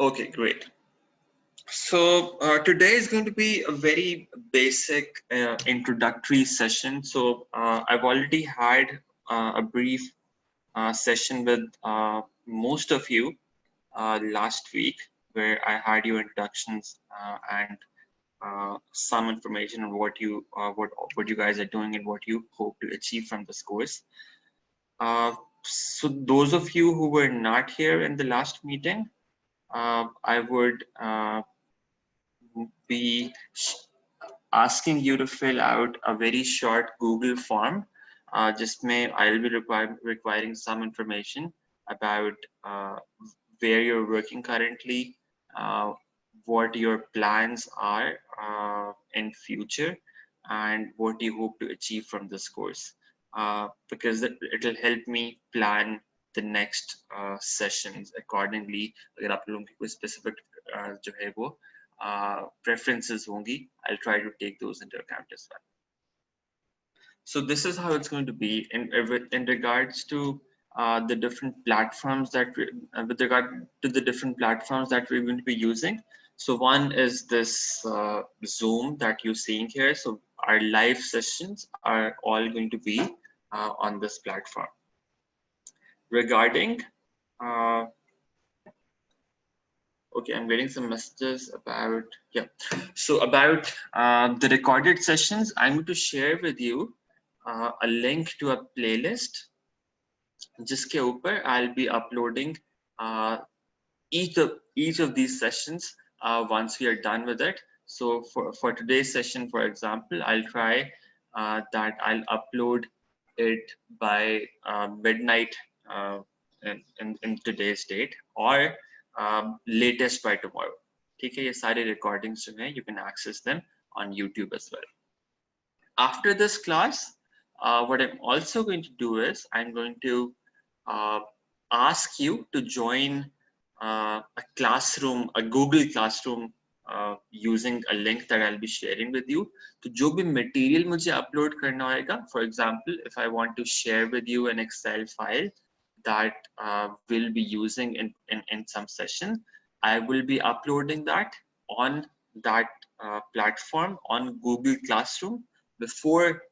Okay, great. So today is going to be a very basic introductory session. So I've already had a brief session with most of you last week, where I had your introductions and some information on what you guys are doing and what you hope to achieve from this course. Uh, so those of you who were not here in the last meeting, I would be asking you to fill out a very short Google form. I'll be requiring some information about where you're working currently, uh, what your plans are in future, and what you hope to achieve from this course. Because it'll help me plan the next sessions accordingly. अगर आप लोगों की कोई specific जो है वो preferences होंगी, I'll try to take those into account as well. So this is how it's going to be in regards to the different platforms that with regard to the different platforms that we're going to be using. So one is this Zoom that you're seeing here. So our live sessions are all going to be on this platform. Regarding okay, I'm getting some messages about, yeah. So about the recorded sessions, I'm going to share with you a link to a playlist जिसके ऊपर I'll be uploading uh, each of these sessions once we are done with it. So for today's session, for example, I'll try that I'll upload it by midnight in today's date, or latest by tomorrow. ठीक है, ये सारे recordings जो हैं, you can access them on YouTube as well. After this class, what I'm also going to do is I'm going to ask you to join a classroom, a Google Classroom, using a link that I'll be sharing with you. तो जो भी material मुझे upload करना होगा, for example, if I want to share with you an Excel file that we'll be using in some session, I will be uploading that on that platform on Google Classroom before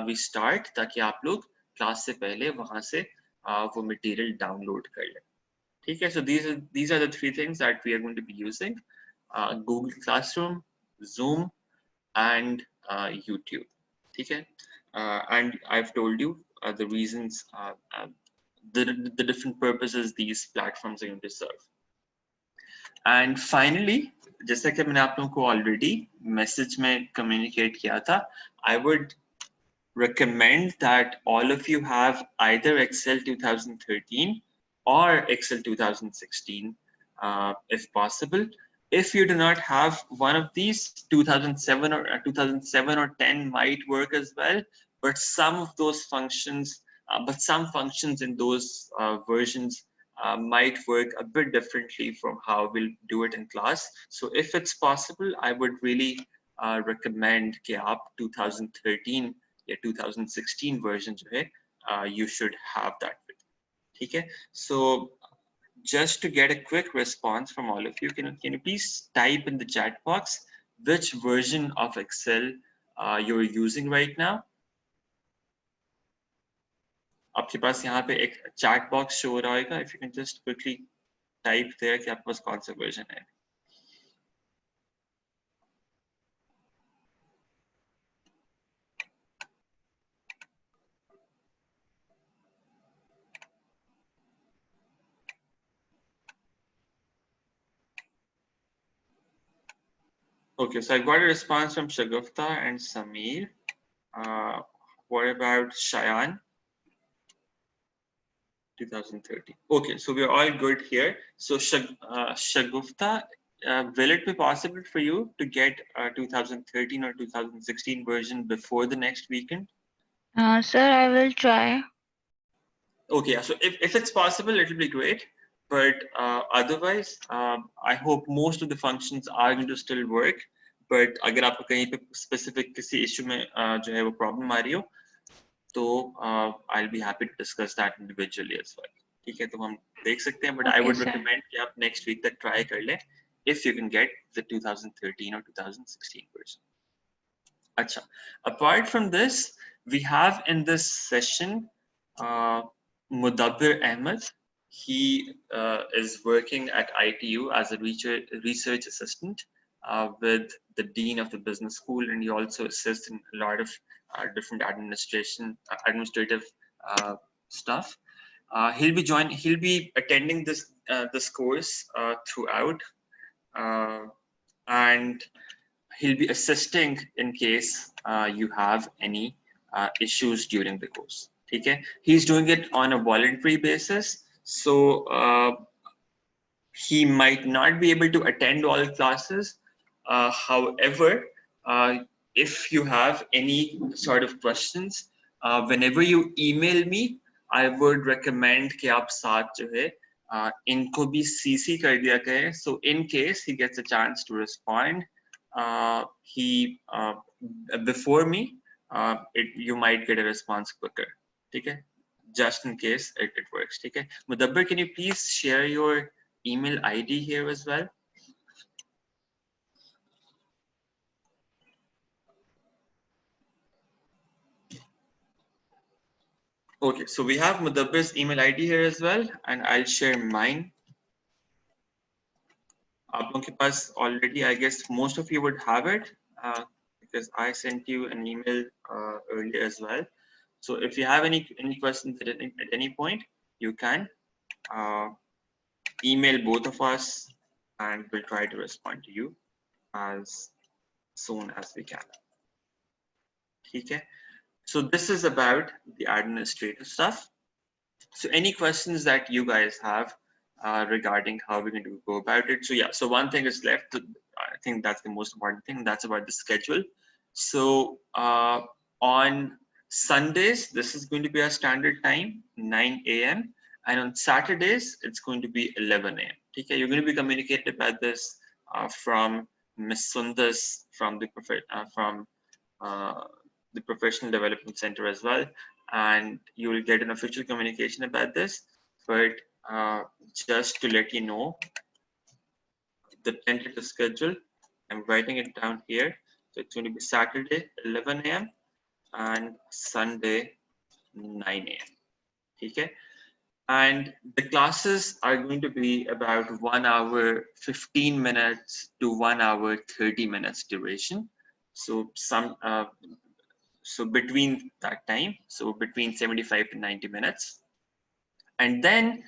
we start, ताकि आप लोग class से पहले वहां से वो material download कर लें. ठीक है, so these are the three things that we are going to be using: Google Classroom, Zoom, and YouTube. ठीक है, and I've told you the reasons, the different purposes these platforms are going to serve. And finally, जैसा कि मैंने आप लोगों को already message में communicate किया था, I would recommend that all of you have either Excel 2013 or Excel 2016, if possible. If you do not have one of these, 2007 or 10 might work as well, but some of those functions, some functions in those versions might work a bit differently from how we'll do it in class. So if it's possible, I would really recommend कि आप 2013 या 2016 version जो है, you should have that with. ठीक है, so just to get a quick response from all of you, can you please type in the chat box which version of Excel you're using right now? आपके पास यहाँ पे एक chat box show हो रहा होगा, if you can just quickly type there कि आपके पास कौन सा version है. Okay, so I got a response from Shagufta and Samir. What about Shayan? 2030. Okay, so we're all good here. So Shagufta, will it be possible for you to get a 2013 or 2016 version before the next weekend? Sir, I will try. Okay, so if it's possible, it'll be great. But otherwise, I hope most of the functions are going to still work. But अगर आपको कहीं पे specific किसी issue में जो है वो problem आ रही हो, तो I'll be happy to discuss that individually as well. ठीक है, तो हम देख सकते हैं, but I Okay, would sir. recommend कि आप next week तक try कर लें if you can get the 2013 or 2016 version. Acha. Apart from this, we have in this session Mudabbir Ahmed. He is working at ITU as a research assistant with the dean of the business school, and he also assists in a lot of different administrative stuff. He'll be attending this course throughout, and he'll be assisting in case you have any issues during the course. Okay, he's doing it on a voluntary basis, so he might not be able to attend all classes. However, uh, if you have any sort of questions, whenever you email me, I would recommend कि आप साथ जो है इनको भी CC कर दिया करें. So in case he gets a chance to respond, he before me, you might get a response quicker. ठीक है? Just in case it works. ठीक है? Mudabbir, can you please share your email ID here as well? Okay, so we have Mudabbir's email ID here as well, and I'll share mine. आप लोगों के पास already, I guess most of you would have it because I sent you an email earlier as well. So if you have any questions at any point, you can email both of us, and we'll try to respond to you as soon as we can. Okay. So this is about the administrative stuff. So any questions that you guys have regarding how we're going to go about it? So yeah, so one thing is left. I think that's the most important thing. That's about the schedule. So on Sundays, this is going to be our standard time, 9 a.m. And on Saturdays, it's going to be 11 a.m. Okay, you're going to be communicated about this from Miss Sundas from the Professional Development Center as well, and you will get an official communication about this. But just to let you know, the tentative schedule, I'm writing it down here. So it's going to be Saturday 11 a.m. and Sunday 9 a.m. Okay, and the classes are going to be about 1 hour 15 minutes to 1 hour 30 minutes duration. So so between that time, so between 75 to 90 minutes. And then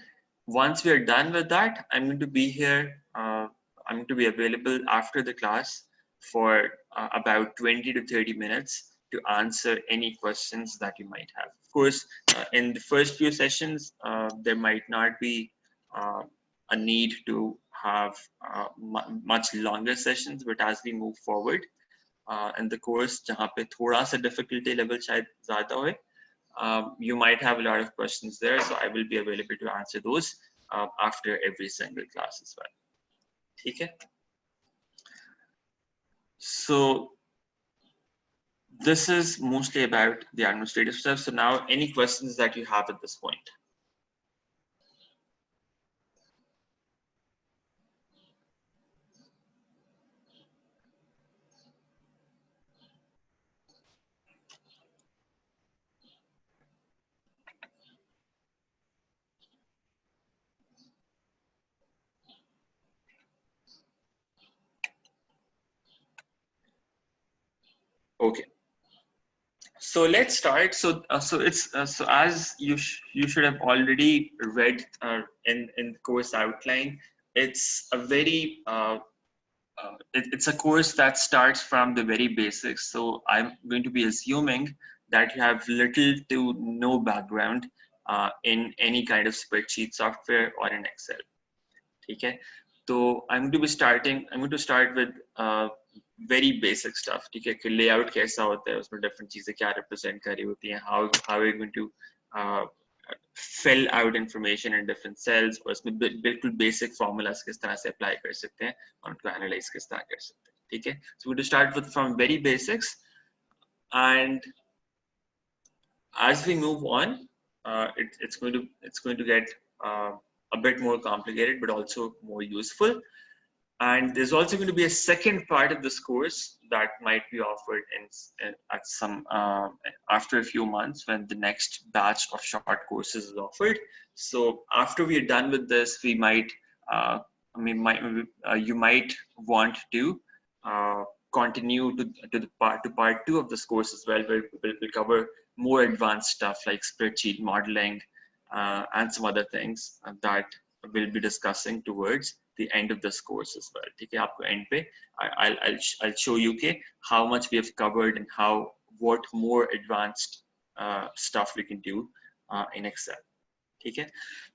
once we are done with that, I'm going to be here. I'm going to be available after the class for about 20 to 30 minutes to answer any questions that you might have. Of course, in the first few sessions, there might not be a need to have much longer sessions, but as we move forward, in the course जहाँ पे थोड़ा सा difficulty level शायद ज़्यादा होए, you might have a lot of questions there, so I will be available to answer those after every single class as well. ठीक है? So this is mostly about the administrative stuff. So now, any questions that you have at this point? Okay. So let's start. So so as you should have already read in the course outline, it's a very it's a course that starts from the very basics. So I'm going to be assuming that you have little to no background in any kind of spreadsheet software or in Excel. Okay. So I'm going to start with very basic stuff. ठीक है, कि layout कैसा होता है, उसमें different चीजें क्या represent कर रही होती हैं, how are you going to uh, fill out information in different cells, और उसमें बिल्कुल basic formulas किस तरह से apply कर सकते हैं और उनको analyze किस तरह कर सकते हैं. ठीक है, so we're going to start with from very basics, and as we move on, it's going to get a bit more complicated, but also more useful. And there's also going to be a second part of this course that might be offered at some after a few months when the next batch of short courses is offered. So after we are done with this, we might, you might want to continue to part two of this course as well, where we'll cover more advanced stuff like spreadsheet modeling and some other things that we'll be discussing towards the end of this course as well. ठीक है, आपको end पे I'll show you के how much we have covered and what more advanced stuff we can do in Excel. ठीक है,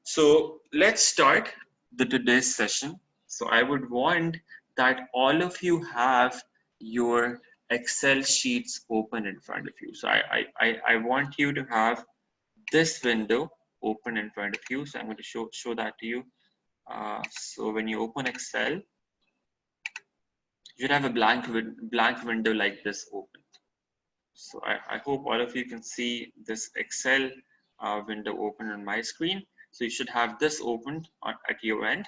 so let's start today's session. So I would want that all of you have your Excel sheets open in front of you. So I want you to have this window open in front of you. So I'm going to show that to you. So when you open Excel, you should have a blank window like this open. So I hope all of you can see this Excel window open on my screen. So you should have this opened at your end.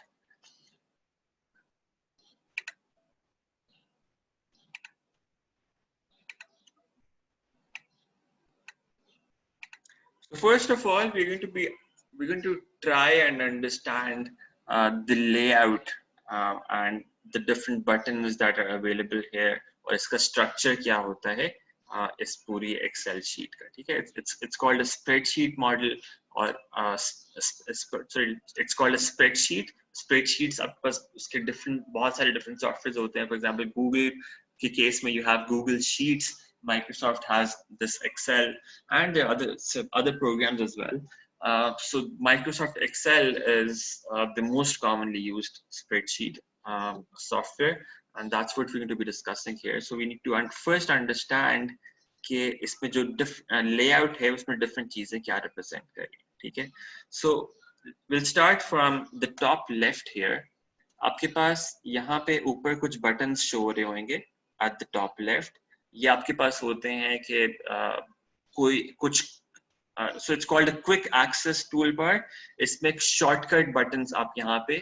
So first of all, we're going to try and understand the layout and the different buttons that are available here, और इसका structure क्या होता है इस पूरी Excel sheet का, ठीक है? It's called a spreadsheet model, or sorry, it's called a spreadsheet. Spreadsheets आपके पास उसके बहुत सारे different softwares होते हैं. For example, Google के case में you have Google Sheets. Microsoft has this Excel, and there are other programs as well. So Microsoft Excel is the most commonly used spreadsheet software, and that's what we're going to be discussing here. So we need to first understand कि इसमें जो layout है उसमें different चीजें क्या represent करें, ठीक है? So we'll start from the top left here. आपके पास यहाँ पे ऊपर कुछ buttons show हो रहे होंगे at the top left. ये आपके पास होते हैं कि कोई कुछ so it's called a quick access toolbar. इसमें shortcut buttons आप यहाँ पे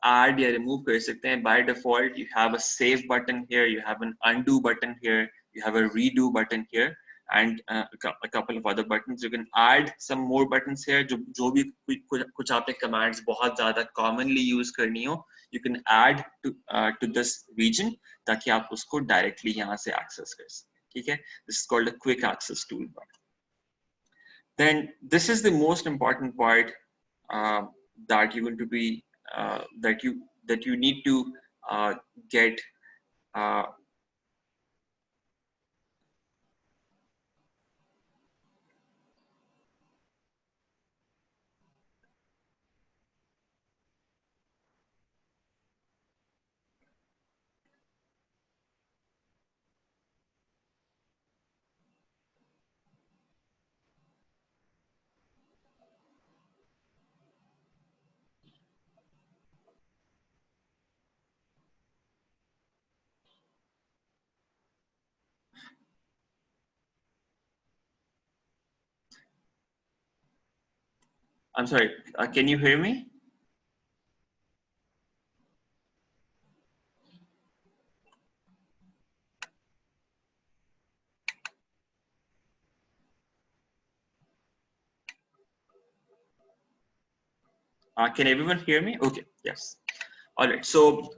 add या remove कर सकते हैं. By default, you have a save button here, you have an undo button here, you have a redo button here, and a couple of other buttons. You can add some more buttons here. जो भी कुछ आपने commands बहुत ज़्यादा commonly use करनी हो, you can add to this region ताकि आप उसको directly यहाँ से access कर सकें, ठीक है? This is called a quick access toolbar. Then this is the most important part that you're going to be that you need to get I'm sorry, can you hear me? Can everyone hear me? Okay, yes. All right, so,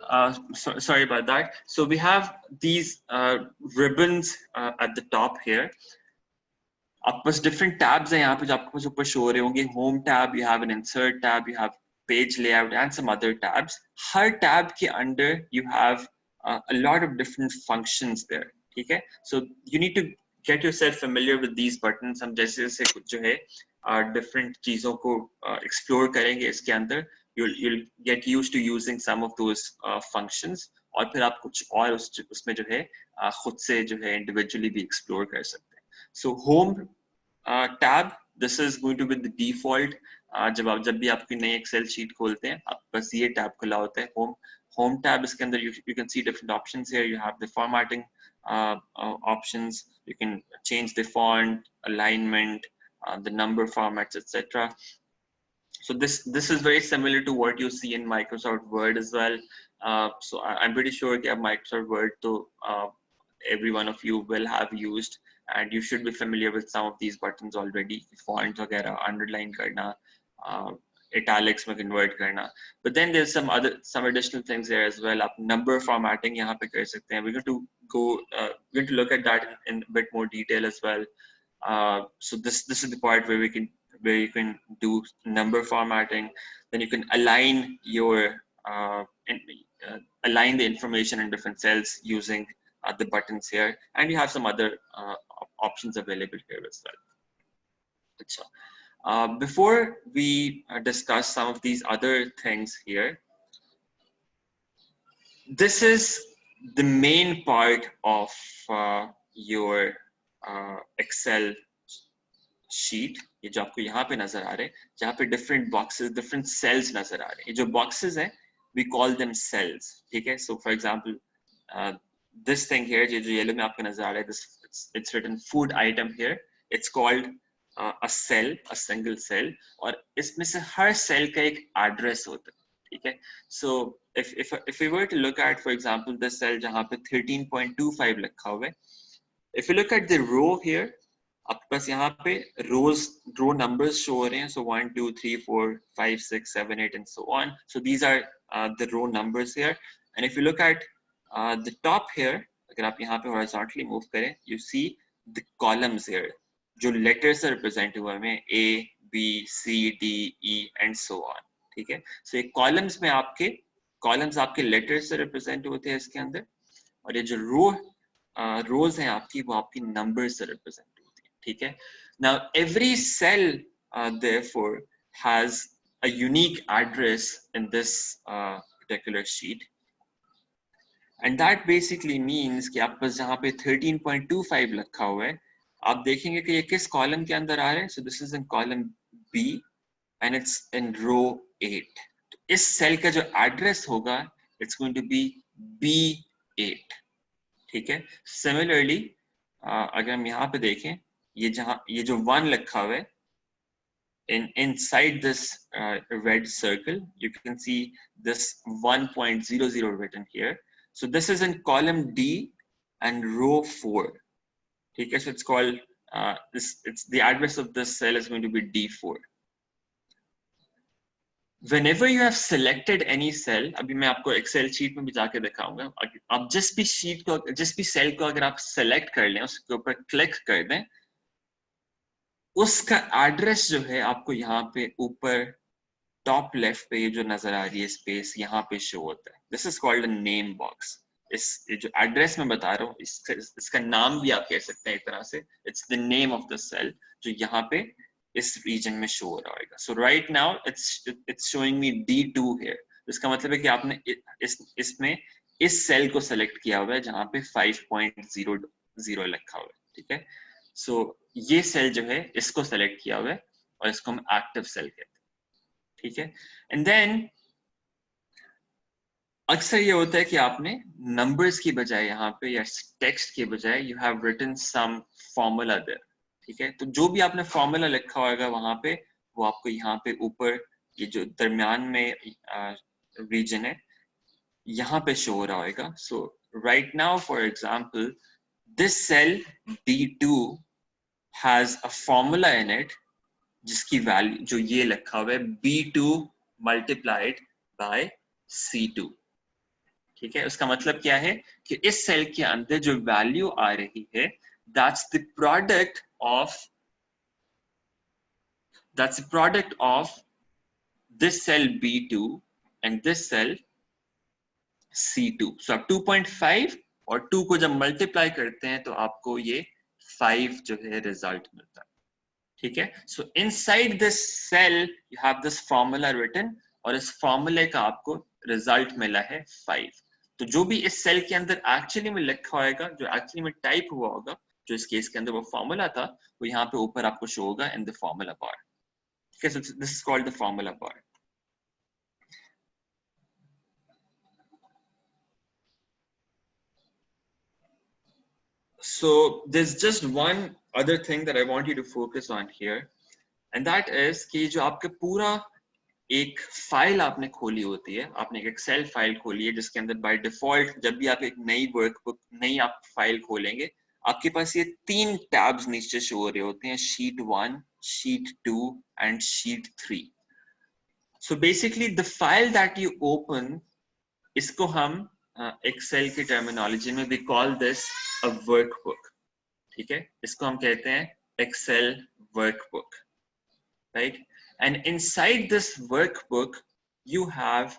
sorry about that. So we have these ribbons at the top here. आपके पास different tabs हैं यहाँ पे जो आपके पास ऊपर show हो रहे होंगे. Home tab, you have an insert tab, you have page layout and some other tabs. Her tab के under you have a lot of different functions there, ठीक है? So you need to get yourself familiar with these buttons. हम जैसे जैसे कुछ जो है different चीजों को explore करेंगे इसके अंदर. You'll get used to using some of those functions, और फिर आप कुछ और उसमें जो है खुद से जो है individually भी explore कर सकते हैं. So home tab, this is going to be the default. जब भी आपकी नई Excel sheet खोलते हैं, आप बस ये tab खुला होता है. Home tab इसके अंदर you can see different options here. You have the formatting options. You can change the font, alignment, the number formats, etc. So this is very similar to what you see in Microsoft Word as well. So I'm pretty sure that Microsoft Word to every one of you will have used, and you should be familiar with some of these buttons already. Font वगैरह, underline करना, italics में convert करना. But then there's some additional things there as well. आप number formatting यहाँ पे कर सकते हैं. We're going to look at that in a bit more detail as well. So this is the part where you can do number formatting. Then you can align your align the information in different cells using the buttons here, and you have some other options available here as well. Before we discuss some of these other things here, this is the main part of your Excel sheet. ये जो आपको यहाँ पे नजर आ रहे हैं, जहाँ पे different boxes, different cells नजर आ रहे हैं. ये जो boxes हैं, we call them cells. ठीक है? So for example, this thing here, ये जो yellow में आपको नजर आ रहा है, it's written food item here. It's called a cell, a single cell. और इसमें से हर cell का एक address होता है. ठीक है? So if we were to look at, for example, this cell जहाँ पे 13.25 लिखा हुआ है, if you look at the row here, आपके पास यहाँ पे row numbers show हो रहे हैं. So 1, 2, 3, 4, 5, 6, 7, 8, and so on. So these are the row numbers here. And if you look at the top here, अगर आप यहाँ पे horizontally move करें, you see the columns here, जो letters से represent हुए हैं, A, B, C, D, E, and so on. ठीक है? So ये columns में columns आपके letters से represent होते हैं इसके अंदर, और ये जो rows हैं आपकी, वो आपकी numbers से represent होती हैं. ठीक है? Now every cell therefore has a unique address in this particular sheet, and that basically means कि आप पास जहाँ पे 13.25 लिखा हुआ है, आप देखेंगे कि ये किस column के अंदर आ रहे हैं. So this is in column B and it's in row 8. तो इस cell का जो address होगा, it's going to be B8. ठीक है? Similarly, अगर हम यहाँ पे देखें, ये जो 1 लिखा हुआ है, inside this red circle, you can see this 1.00 written here. So this is in column D and row 4. Okay, so it's called it's the address of this cell is going to be D4. Whenever you have selected any cell, अभी मैं आपको Excel sheet में भी जाके दिखाऊंगा. आप जिस भी sheet को, जिस भी cell को अगर आप select कर लें, उसके ऊपर click कर दें, उसका address जो है आपको यहाँ पे ऊपर top left पे ये जो नजर आ रही है space, यहाँ पे show होता है. This is called a name box. ये जो address मैं बता रहा हूँ, इसका नाम भी आप कह सकते हैं एक तरह से. It's the name of the cell जो यहाँ पे इस region में show हो रहा होगा. So right now it's showing me D2 here. इसका मतलब है कि आपने इसमें इस cell को select किया हुआ है जहाँ पे 5.00 लिखा हुआ है. ठीक है? So ये cell जो है इसको select किया हुआ है और इसको हम active cell कहते हैं. ठीक है? And then अक्सर ये होता है कि आपने numbers की बजाय यहाँ पे या text के बजाय you have written some formula there. ठीक है? तो जो भी आपने formula लिखा होगा वहाँ पे, वो आपको यहाँ पे ऊपर ये जो दरमियान में region है, यहाँ पे show हो रहा होगा. So right now, for example, this cell D2 has a formula in it जिसकी value जो ये लिखा हुआ है B2 multiplied by C2. ठीक है? उसका मतलब क्या है कि इस सेल के अंदर जो वैल्यू आ रही है, that's the product of this cell B2 and this cell C2. So आप 2.5 और 2 को जब मल्टीप्लाई करते हैं तो आपको ये 5 जो है रिजल्ट मिलता है. ठीक है? So inside this cell you have this formula written और इस फॉर्मूले का आपको रिजल्ट मिला है 5. तो जो भी इस सेल के अंदर एक्चुअली में लिखा होगा, जो एक्चुअली में टाइप हुआ होगा, जो इस केस के अंदर वो फॉर्मूला था, वो यहाँ पे ऊपर आपको शो होगा in the formula bar. Okay, so this is called the formula bar. So there's just one other thing that I want you to focus on here, and that is कि जो आपके पूरा एक फाइल आपने खोली होती है, आपने एक एक्सेल फाइल खोली है जिसके अंदर बाय डिफॉल्ट जब भी आप एक नई वर्कबुक नई आप फाइल खोलेंगे आपके पास ये 3 टैब्स नीचे शो हो रहे होते हैं, sheet 1, sheet 2 and sheet 3. So basically the file that you open, इसको हम एक्सेल की टर्मिनोलॉजी में we call this a workbook. ठीक है, इसको हम कहते हैं Excel workbook, right? And inside this workbook you have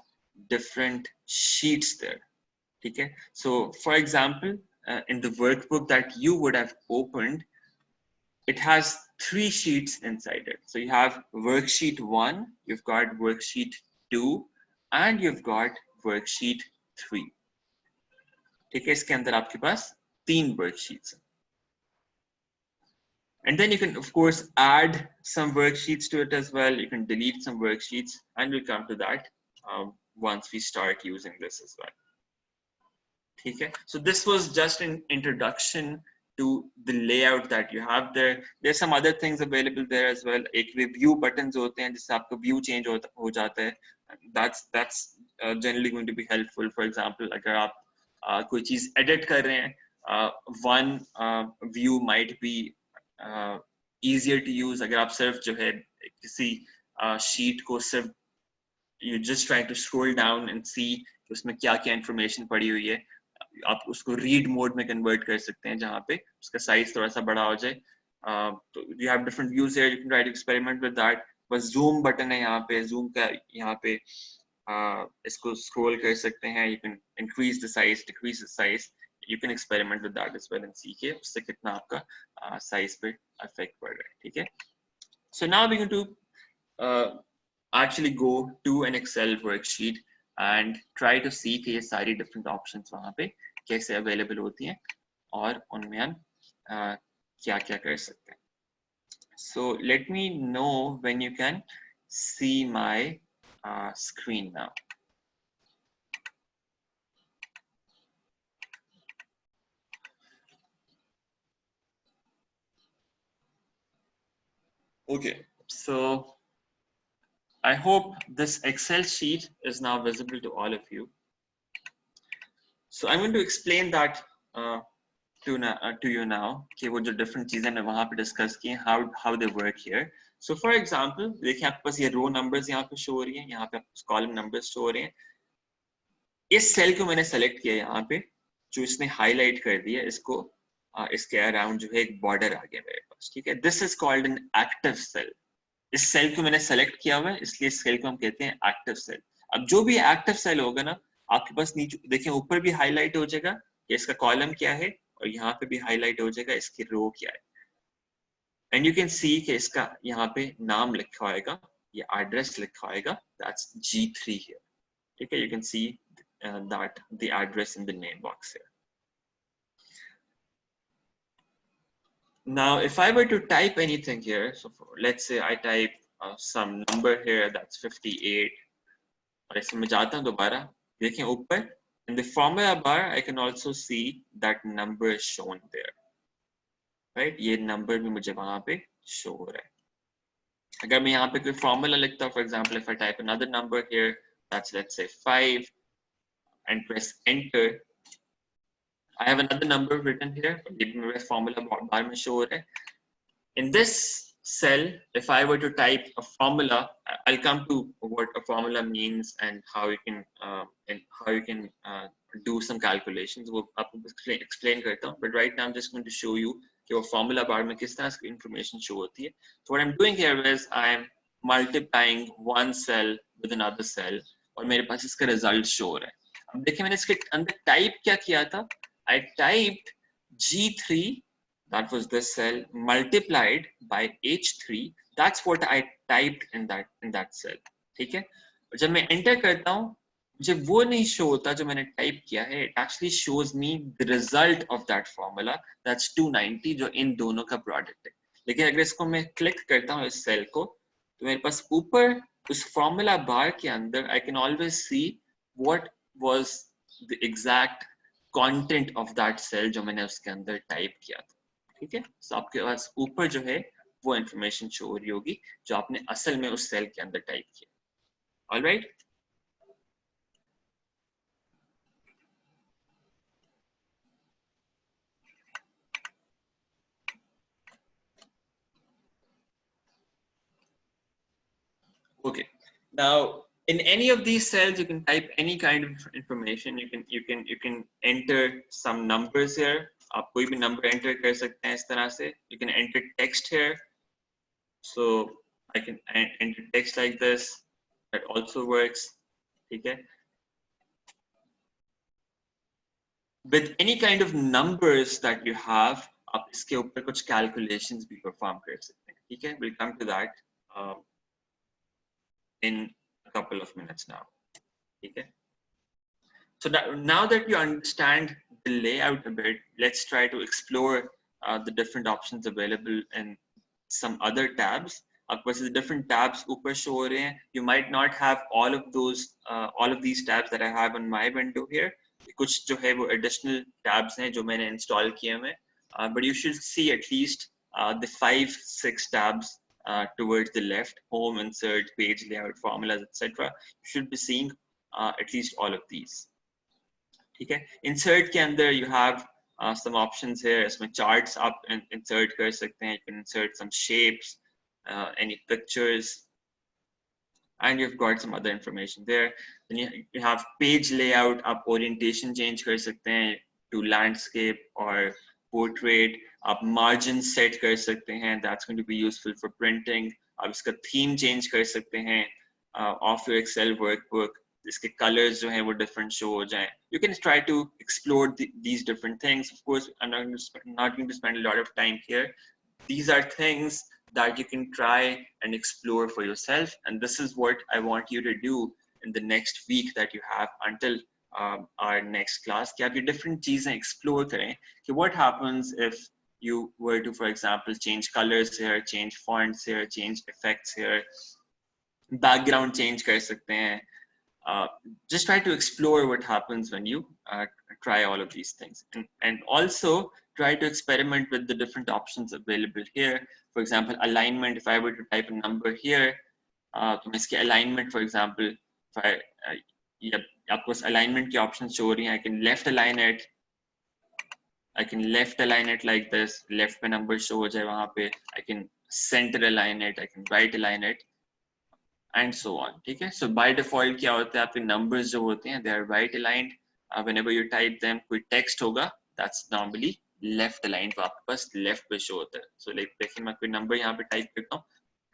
different sheets there. ठीक है, so for example in the workbook that you would have opened, it has 3 sheets inside it. So you have worksheet 1, you've got worksheet 2 and you've got worksheet 3. ठीक है, इसके अंदर आपके पास 3 worksheets हैं. And then you can of course add some worksheets to it as well. You can delete some worksheets and we'll come to that once we start using this as well. Okay, so this was just an introduction to the layout that you have there. There's some other things available there as well. एक view buttons होते हैं जिससे आपका view change हो जाता है. That's generally going to be helpful. For example, अगर आप कोई चीज edit कर रहे हैं, one view might be easier to use. अगर आप सिर्फ जो है किसी sheet को सिर्फ you just trying to scroll down and see उसमें क्या क्या information पड़ी हुई है, आप उसको रीड मोड में कन्वर्ट कर सकते हैं जहाँ पे उसका साइज थोड़ा सा बड़ा हो जाए. तो you have different views here, you can try to experiment with that. बस zoom बटन है यहाँ पे, zoom का यहाँ पे इसको scroll कर सकते हैं. You can increase the size, decrease the size. You can experiment with that as well and see कि उससे कितना आपका size पे effect पड़ रहा है. ठीक है, so now we're going to actually go to an Excel worksheet and try to see कि ये सारी different options वहाँ पे कैसे available होती हैं और उनमें हम क्या क्या कर सकते हैं. So let me know when you can see my screen now. Okay, so I hope this Excel sheet is now visible to all of you. So I'm going to explain that to you now कि वो जो different चीजें मैं वहाँ पे discuss की हैं, how they work here. So for example, देखिए आपके पास ये row numbers यहाँ पे show हो रही हैं, यहाँ पे आपको column numbers show हो रहे हैं. इस cell को मैंने select किया यहाँ पे, जो इसने highlight कर दिया, इसको इसके around जो है एक border आ गया मेरे पास. ठीक है, this is called an active cell. इस सेल को मैंने सेलेक्ट किया हुआ है इसलिए इस सेल को हम कहते हैं एक्टिव सेल. अब जो भी एक्टिव सेल होगा ना आपके पास नीचे देखें ऊपर भी हाईलाइट हो जाएगा कि इसका कॉलम क्या है और यहाँ पे भी हाईलाइट हो जाएगा इसकी रो क्या है. एंड यू कैन सी कि इसका यहाँ पे नाम लिखा होगा, ये एड्रेस लिखा होगा, दैट्स G3 हियर. ठीक है, you can see that the address in the name box here. Now, if I were to type anything here, so let's say I type some number here that's 58, और इसमें मैं जाता हूँ दोबारा, देखें ऊपर in the formula bar I can also see that number is shown there, right? ये number भी मुझे वहाँ पे show हो रहा है. अगर मैं यहाँ पे कोई formula लिखता हूँ, for example, if I type another number here, that's let's say 5, and press enter, I have another number written here. ये भी मेरे formula bar में show हो रहा है. In this cell, if I were to type a formula, I'll come to what a formula means and how you can do some calculations. वो आपको explain करता हूँ. But right now I'm just going to show you कि वो formula bar में किस तरह की information show होती है. So what I'm doing here is I'm multiplying one cell with another cell और मेरे पास इसका result show हो रहा है. अब देखिए मैंने इसके अंदर type क्या किया था? I typed G3, that was this cell, multiplied by H3. That's what I typed in that cell. ठीक है, और जब मैं enter करता हूँ मुझे वो नहीं show होता जो मैंने type किया है. It actually shows me the result of that formula, that's 290, जो इन दोनों का product है. लेकिन अगर इसको मैं click करता हूँ इस cell को तो मेरे पास ऊपर उस formula bar के अंदर I can always see what was the exact content of that cell जो मैंने उसके अंदर type किया था. ठीक है, तो आपके पास ऊपर जो है वो इंफॉर्मेशन शो हो रही होगी जो आपने असल में उस सेल के अंदर टाइप किया. All right. Okay. Now, in any of these cells, you can type any kind of information. You can enter some numbers here. आप कोई भी number enter कर सकते हैं इस तरह से. You can enter text here. So I can enter text like this. That also works. Okay. With any kind of numbers that you have, आप इसके ऊपर कुछ calculations भी perform कर सकते हैं. ठीक है. We'll come to that in a couple of minutes now. Okay. So now that you understand the layout a bit, let's try to explore the different options available in some other tabs. Of course, the different tabs ऊपर show हो रहे हैं. You might not have all of these tabs that I have on my window here. कुछ जो है वो additional tabs हैं जो मैंने install किए हुए हैं. But you should see at least the 5-6 tabs towards the left: home, insert, page layout, formulas, etc. You should be seeing at least all of these. ठीक है. Insert के अंदर you have some options here. इसमें charts आप insert कर सकते हैं. You can insert some shapes, any pictures, and you've got some other information there. Then you have page layout. आप orientation change कर सकते हैं to landscape or portrait. आप margin set कर सकते हैं. That's going to be useful for printing. आप इसका theme change कर सकते हैं of your Excel workbook. इसके colors जो हैं वो different show हो जाएं. You can try to explore these different things. Of course, I'm not going to spend a lot of time here. These are things that you can try and explore for yourself, and this is what I want you to do in the next week that you have until our next class. कि आप ये different चीजें explore करें. कि what happens if you were to, for example, change colors here, change fonts here, change effects here, background change कर सकते हैं. Just try to explore what happens when you try all of these things, and also try to experiment with the different options available here. For example, alignment. If I were to type a number here, तो मैं इसके alignment, for example, if I आपको alignment की options show रही हैं. I can left align it. I can left align it like this. Left पे number show हो जाए वहाँ पे. I can center align it. I can right align it. And so on. ठीक है. So by default क्या होता है, आपके numbers जो होते हैं, they are right aligned. Whenever you type them, कोई text होगा, that's normally left aligned. वो आपके पास left पे show होता है. So like देखिए मैं कोई number यहाँ पे type करता हूँ,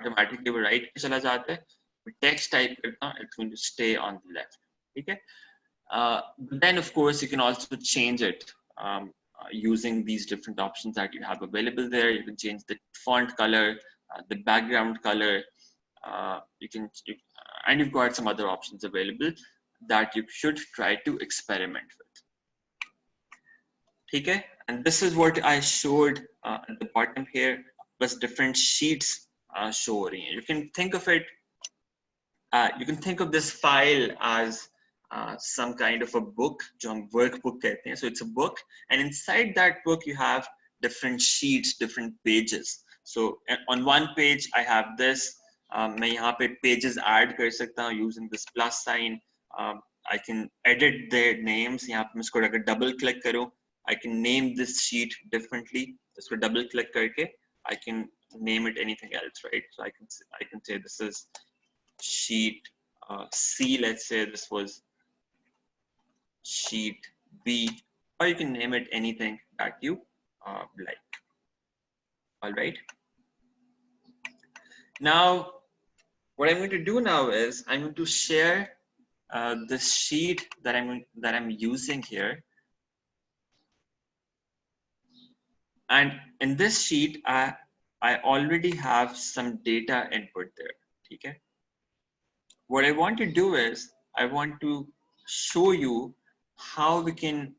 automatically वो right पे चला जाता है. कोई text type करता हूँ, it's going to stay on the left. ठीक है. Then of course you can also change it using these different options that you have available there. You can change the font color, the background color. And you've got some other options available that you should try to experiment with. Okay, and this is what I showed at the bottom here, plus different sheets showing. You can think of it. You can think of this file as some kind of a book, जो हम workbook कहते हैं. So it's a book, and inside that book you have different sheets, different pages. So on one page I have this. मैं यहाँ पे pages add कर सकता हूँ using this plus sign. I can edit their names. यहाँ पे मैं इसको अगर double click करूँ, I can name this sheet differently. इसको double click करके I can name it anything else, right? So I can say this is sheet C. Let's say this was sheet B, or you can name it anything that you like. All right. Now, what I'm going to do now is I'm going to share this sheet that I'm using here, and in this sheet I already have some data input there. Okay. What I want to do is I want to show you how we can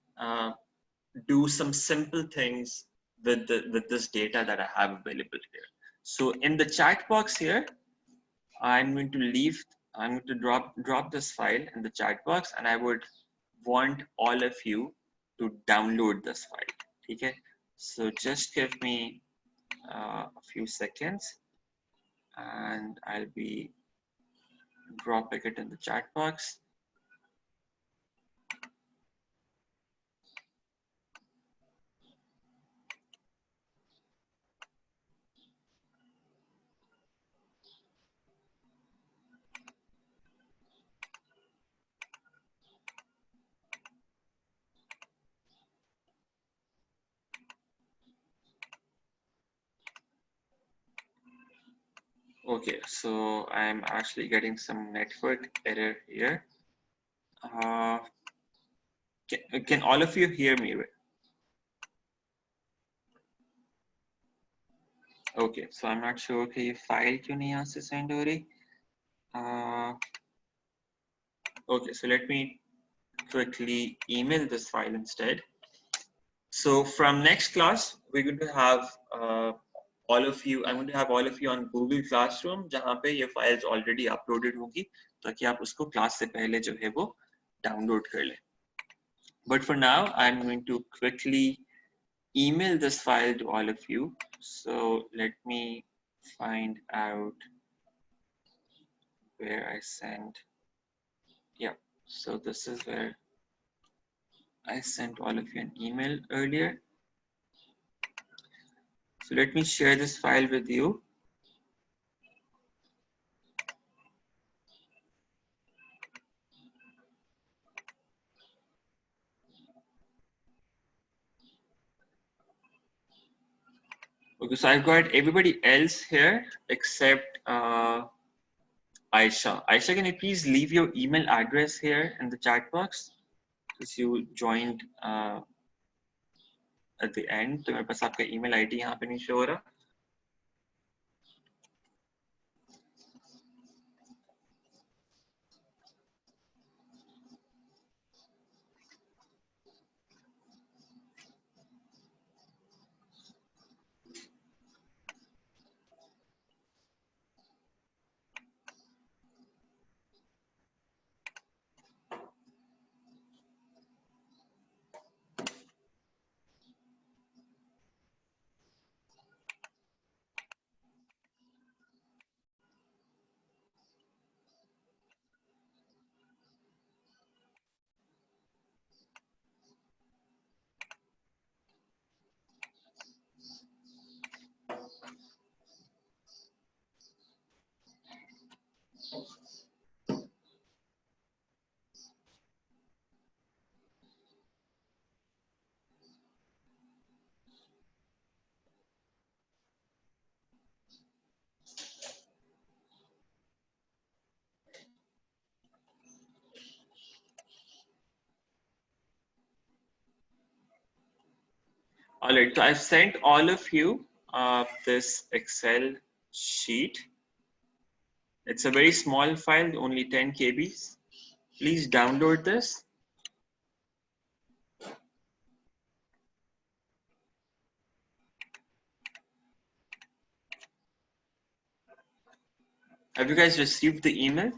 do some simple things with this data that I have available here. So in the chat box here, I'm going to drop this file in the chat box, and I would want all of you to download this file. Okay, so just give me a few seconds and I'll be dropping it in the chat box. Okay, so I'm actually getting some network error here. Can all of you hear me? Okay, so I'm not sure कि ये file क्यों नहीं यहाँ से send हो रही. Okay, so let me quickly email this file instead. So from next class, we're going to have all of you. I'm going to have all of you on Google Classroom, जहाँ पे ये files already uploaded होगी, ताकि आप उसको class से पहले जो है वो download कर लें. But for now, I'm going to quickly email this file to all of you. So let me find out where I sent. Yeah, so this is where I sent all of you an email earlier. So let me share this file with you. Okay, so I've got everybody else here except Aisha. Aisha, can you please leave your email address here in the chat box? Because you joined at the end, तो मेरे पास आपका email ID यहाँ पे नहीं show हो रहा. All right, so I've sent all of you this Excel sheet. It's a very small file, only 10 KBs. Please download this. Have you guys received the email?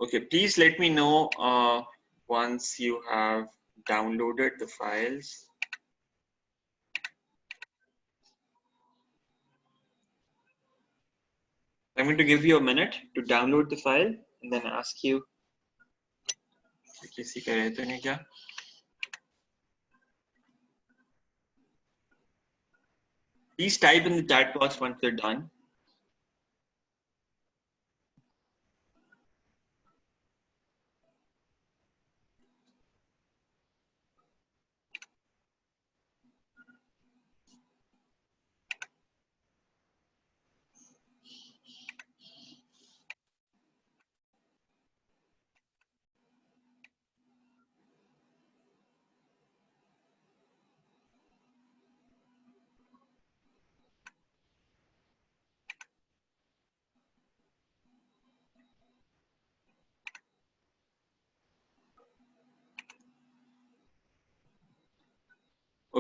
Okay, please let me know once you have downloaded the files. I'm going to give you a minute to download the file and then ask you. किसी का है तो नहीं क्या? Please type in the chat box once you're done.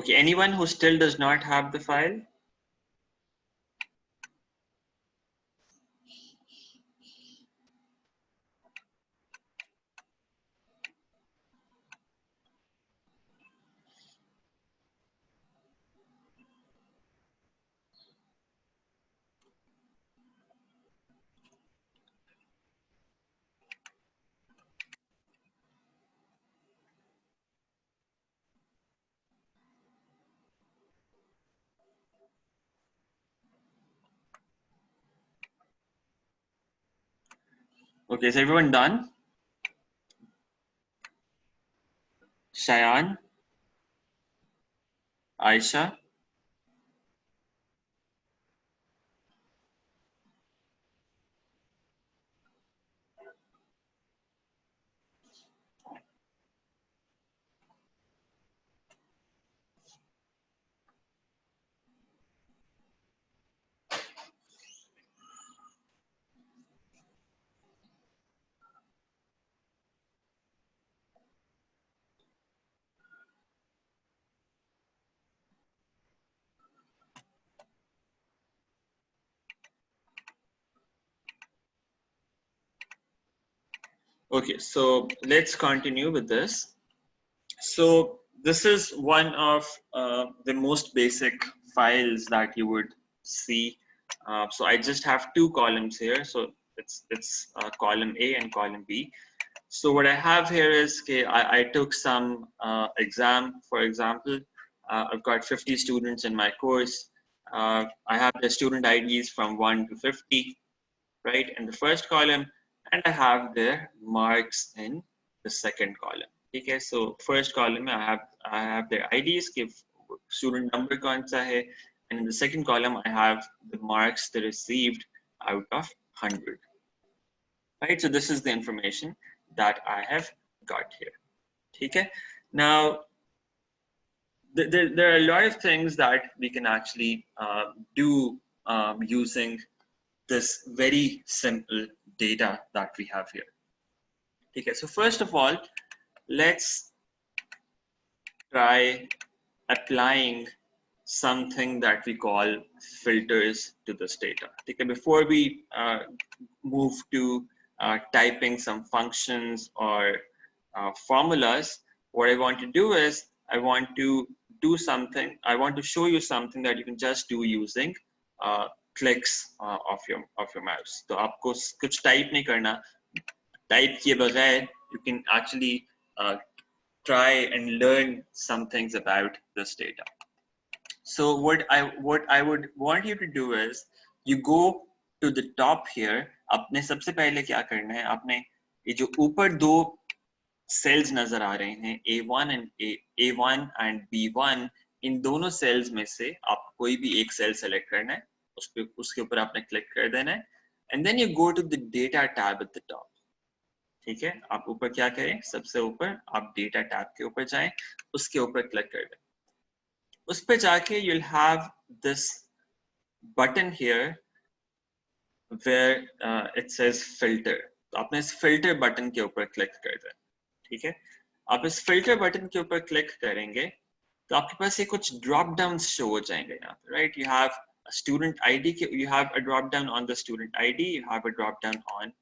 Okay, anyone who still does not have the file? Okay, is everyone done? Shayan, Aisha? Okay, so let's continue with this. So this is one of the most basic files that you would see. So I just have two columns here. So it's column A and column B. So what I have here is, okay, I took some exam, for example. I've got 50 students in my course. I have the student IDs from 1 to 50, right, in the first column, and I have their marks in the second column. Okay, so first column I have their IDs, give student number kaun sa hai, and in the second column I have the marks they received out of 100. Right, so this is the information that I have got here. Okay, now there are a lot of things that we can actually do using this very simple data that we have here. Okay, so first of all, let's try applying something that we call filters to this data. Okay, before we move to typing some functions or formulas, what I want to do is I want to do something. I want to show you something that you can just do using clicks of your mouse. तो आपको कुछ type नहीं करना. Type किए बगैर you can actually try and learn some things about this data. So what I would want you to do is you go to the top here. अपने सबसे पहले क्या करना है, आपने ये जो ऊपर दो सेल्स नजर आ रहे हैं A1 and A1 and B1, इन दोनों सेल्स में से आप कोई भी एक सेल सेलेक्ट करना है, उसके ऊपर आपने क्लिक कर देना है, and then you go to the data tab at the top. ठीक है, आप ऊपर क्या करें, सबसे ऊपर आप डेटा टैब के ऊपर जाएं, उसके ऊपर क्लिक कर दें. उस पे जाके you'll have this button here where it says filter. तो आपने इस filter button के ऊपर क्लिक कर दें. ठीक है, आप इस filter button के ऊपर क्लिक करेंगे तो आपके पास ये कुछ drop downs शो हो जाएंगे यहाँ पे, right? You have a student ID, you have a drop down on the student ID, you have a drop down on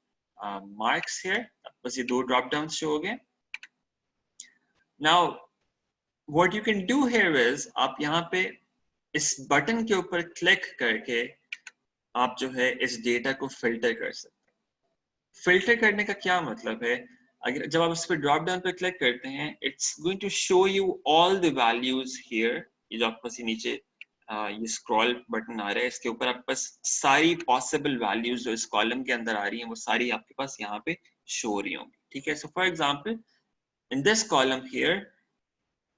marks here. बस ये दो drop downs शो हो गए. Now what you can do here is आप यहाँ पे इस button के ऊपर क्लिक करके आप जो है इस डेटा को फिल्टर कर सकते हैं. फिल्टर करने का क्या मतलब है, अगर जब आप इस पर ड्रॉप डाउन पे क्लिक करते हैं, it's going to show you all the values here. ये जो आपके पास नीचे ये स्क्रॉल बटन आ रहा है, इसके ऊपर आपके पास सारी पॉसिबल वैल्यूज जो इस कॉलम के अंदर आ रही हैं वो सारी आपके पास यहाँ पे शो हो रही होंगी. ठीक है, so for example in this column here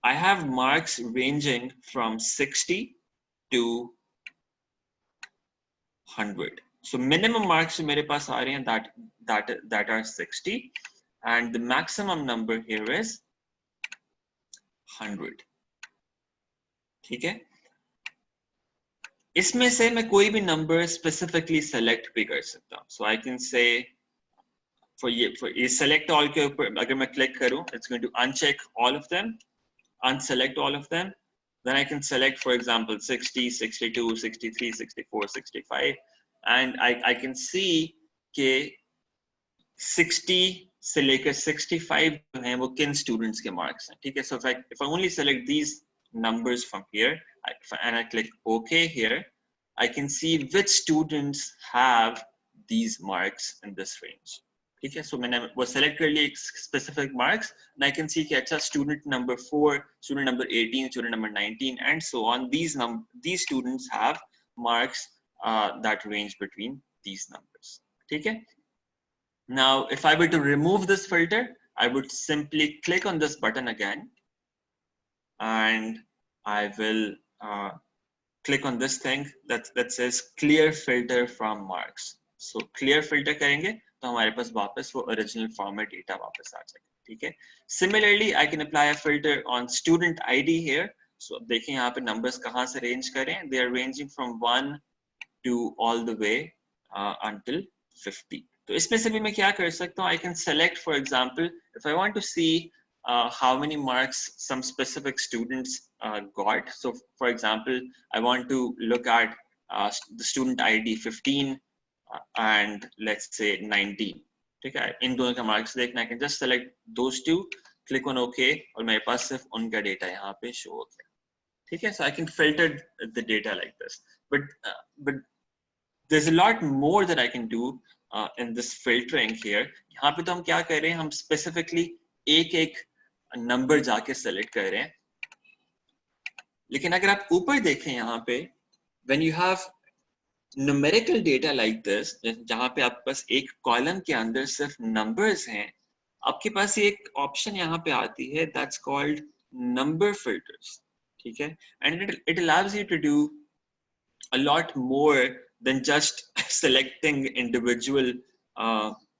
I have marks ranging from 60 to 100. So minimum marks जो मेरे पास आ रहे हैं that are 60, and the maximum number here is 100. ठीक है, इसमें से मैं कोई भी number specifically select भी कर सकता हूँ. So I can say for ये select all के ऊपर अगर मैं click करूँ, it's going to uncheck all of them, unselect all of them, Then I can select, for example, 60, 62, 63, 64, 65, and I can see कि 60 से लेकर 65 जो हैं वो किन students के marks हैं, ठीक है? So if I only select these numbers from here and I click OK here, I can see which students have these marks in this range. ठीक है? So मैंने वो select कर लिए specific marks and I can see कि अच्छा student number 4, student number 18, student number 19 and so on. These students have marks that range between these numbers. ठीक है? Now, if I were to remove this filter, I would simply click on this button again, and I will click on this thing that says clear filter from marks. So clear filter करेंगे तो हमारे पास वापस वो original format data वापस आ जाएगा, ठीक है? Similarly, I can apply a filter on student ID here. So अब देखिए यहाँ पे numbers कहाँ से range करें? They are ranging from 1 to all the way until 50. तो इसमें से भी मैं क्या कर सकता हूँ? I can select, for example, if I want to see how many marks some specific students got. So, for example, I want to look at the student ID 15 and let's say 19. ठीक है? इन दोनों का marks देखना, I can just select those two, click on OK, और मेरे पास सिर्फ उनका data यहाँ पे show हो गया. ठीक है? So I can filter the data like this. But there's a lot more that I can do in this filtering here. यहाँ पे तो हम क्या कर रहे हैं? हम specifically एक number जाके select कर रहे हैं. लेकिन अगर आप ऊपर देखें यहाँ पे, when you have numerical data like this, जहाँ पे आपके पास एक column के अंदर सिर्फ numbers हैं, आपके पास एक option यहाँ पे आती है that's called number filters. ठीक है? And it allows you to do a lot more than just selecting individual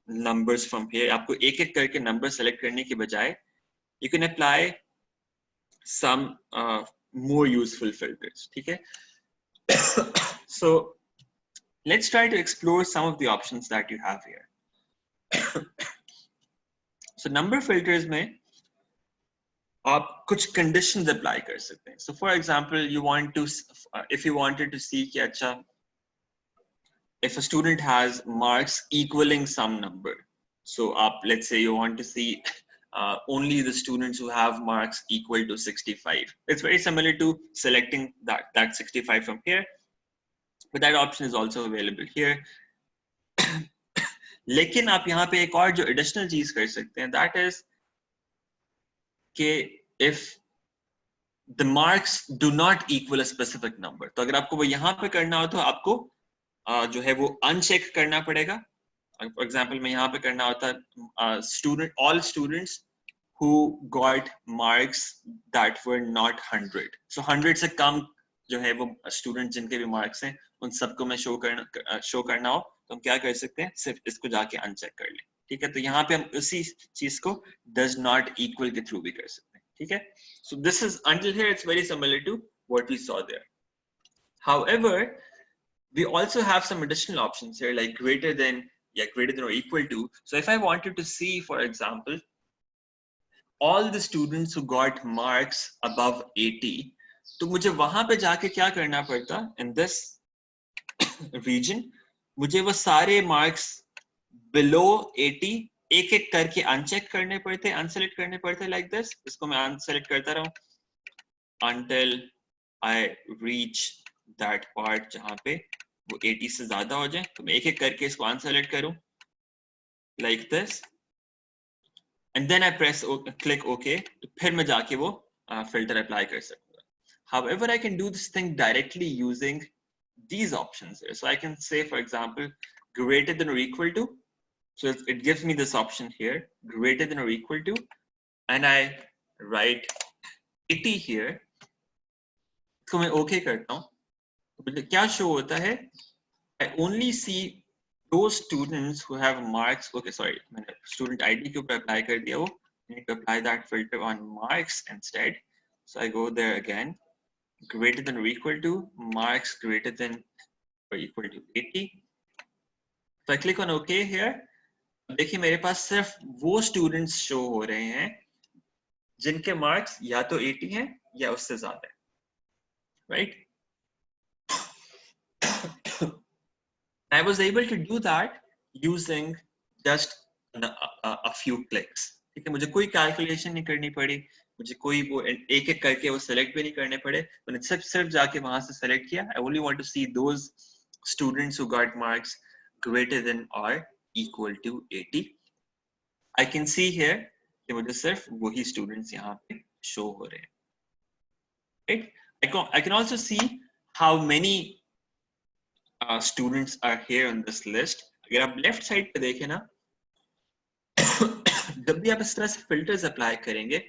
numbers from here. आपको एक करके number select करने के बजाय, you can apply some more useful filters. ठीक है? So let's try to explore some of the options that you have here. So number filters में आप कुछ conditions apply कर सकते हैं. So for example, if you wanted to see कि अच्छा, if a student has marks equaling some number, so let's say you want to see only the students who have marks equal to 65. It's very similar to selecting that 65 from here, but that option is also available here. लेकिन आप यहाँ पे एक और जो additional चीज कर सकते हैं, that is कि if the marks do not equal a specific number, तो अगर आपको वो यहाँ पे करना हो तो आपको जो है वो uncheck करना पड़ेगा. For example, मैं यहाँ पे करना होता all students who got marks that were not 100. So 100 से कम जो है वो students जिनके भी marks हैं, उन सबको मैं show करना हो तो हम क्या कर सकते हैं? सिर्फ इसको जाके uncheck कर लें. ठीक है? तो यहाँ पे हम उसी चीज को does not equal के through भी कर सकते हैं. ठीक है? So this is, until here it's very similar to what we saw there. However, we also have some additional options here like greater than or equal to. So if I wanted to see, for example, all the students who got marks above 80, तो मुझे वहां पे जाके क्या करना पड़ता? In this region, मुझे वो सारे marks below 80 एक करके uncheck करने पड़ते, unselect करने पड़ते like this. इसको मैं unselect करता रहूं until I reach that part जहां पे वो 80 से ज्यादा हो जाए. तो मैं एक करके इसको unselect करूं like this, and then I click OK. तो फिर मैं जाके वो filter apply कर सकूंगा. However, I can do this thing directly using these options here. So I can say, for example, greater than or equal to. So it gives me this option here, greater than or equal to, and I write 80 here. इसको मैं OK करता हूँ. तो क्या show होता है? I only see those students who have marks. Okay, sorry, मैंने student ID के ऊपर apply कर दिया वो. I need to apply that filter on marks instead. So I go there again, greater than or equal to, marks greater than or equal to 80. So I click on OK here. देखिए मेरे पास सिर्फ वो students show हो रहे हैं जिनके marks या तो 80 हैं या उससे ज्यादा है. right? I was able to do that using just a few clicks. ठीक है, मुझे कोई कैलकुलेशन नहीं करनी पड़ी, मुझे कोई वो एक एक करके वो सेलेक्ट भी नहीं करने पड़े. मैंने सिर्फ जाके वहां से सेलेक्ट किया. I only want to see those students who got marks greater than or equal to 80. I can see here कि मुझे सिर्फ वही students यहाँ पे show हो रहे हैं. Right? I can also see how many students are here on this list. अगर आप लेफ्ट साइड पे देखें ना, जब भी आप इस तरह से फिल्टर्स अप्लाई करेंगे,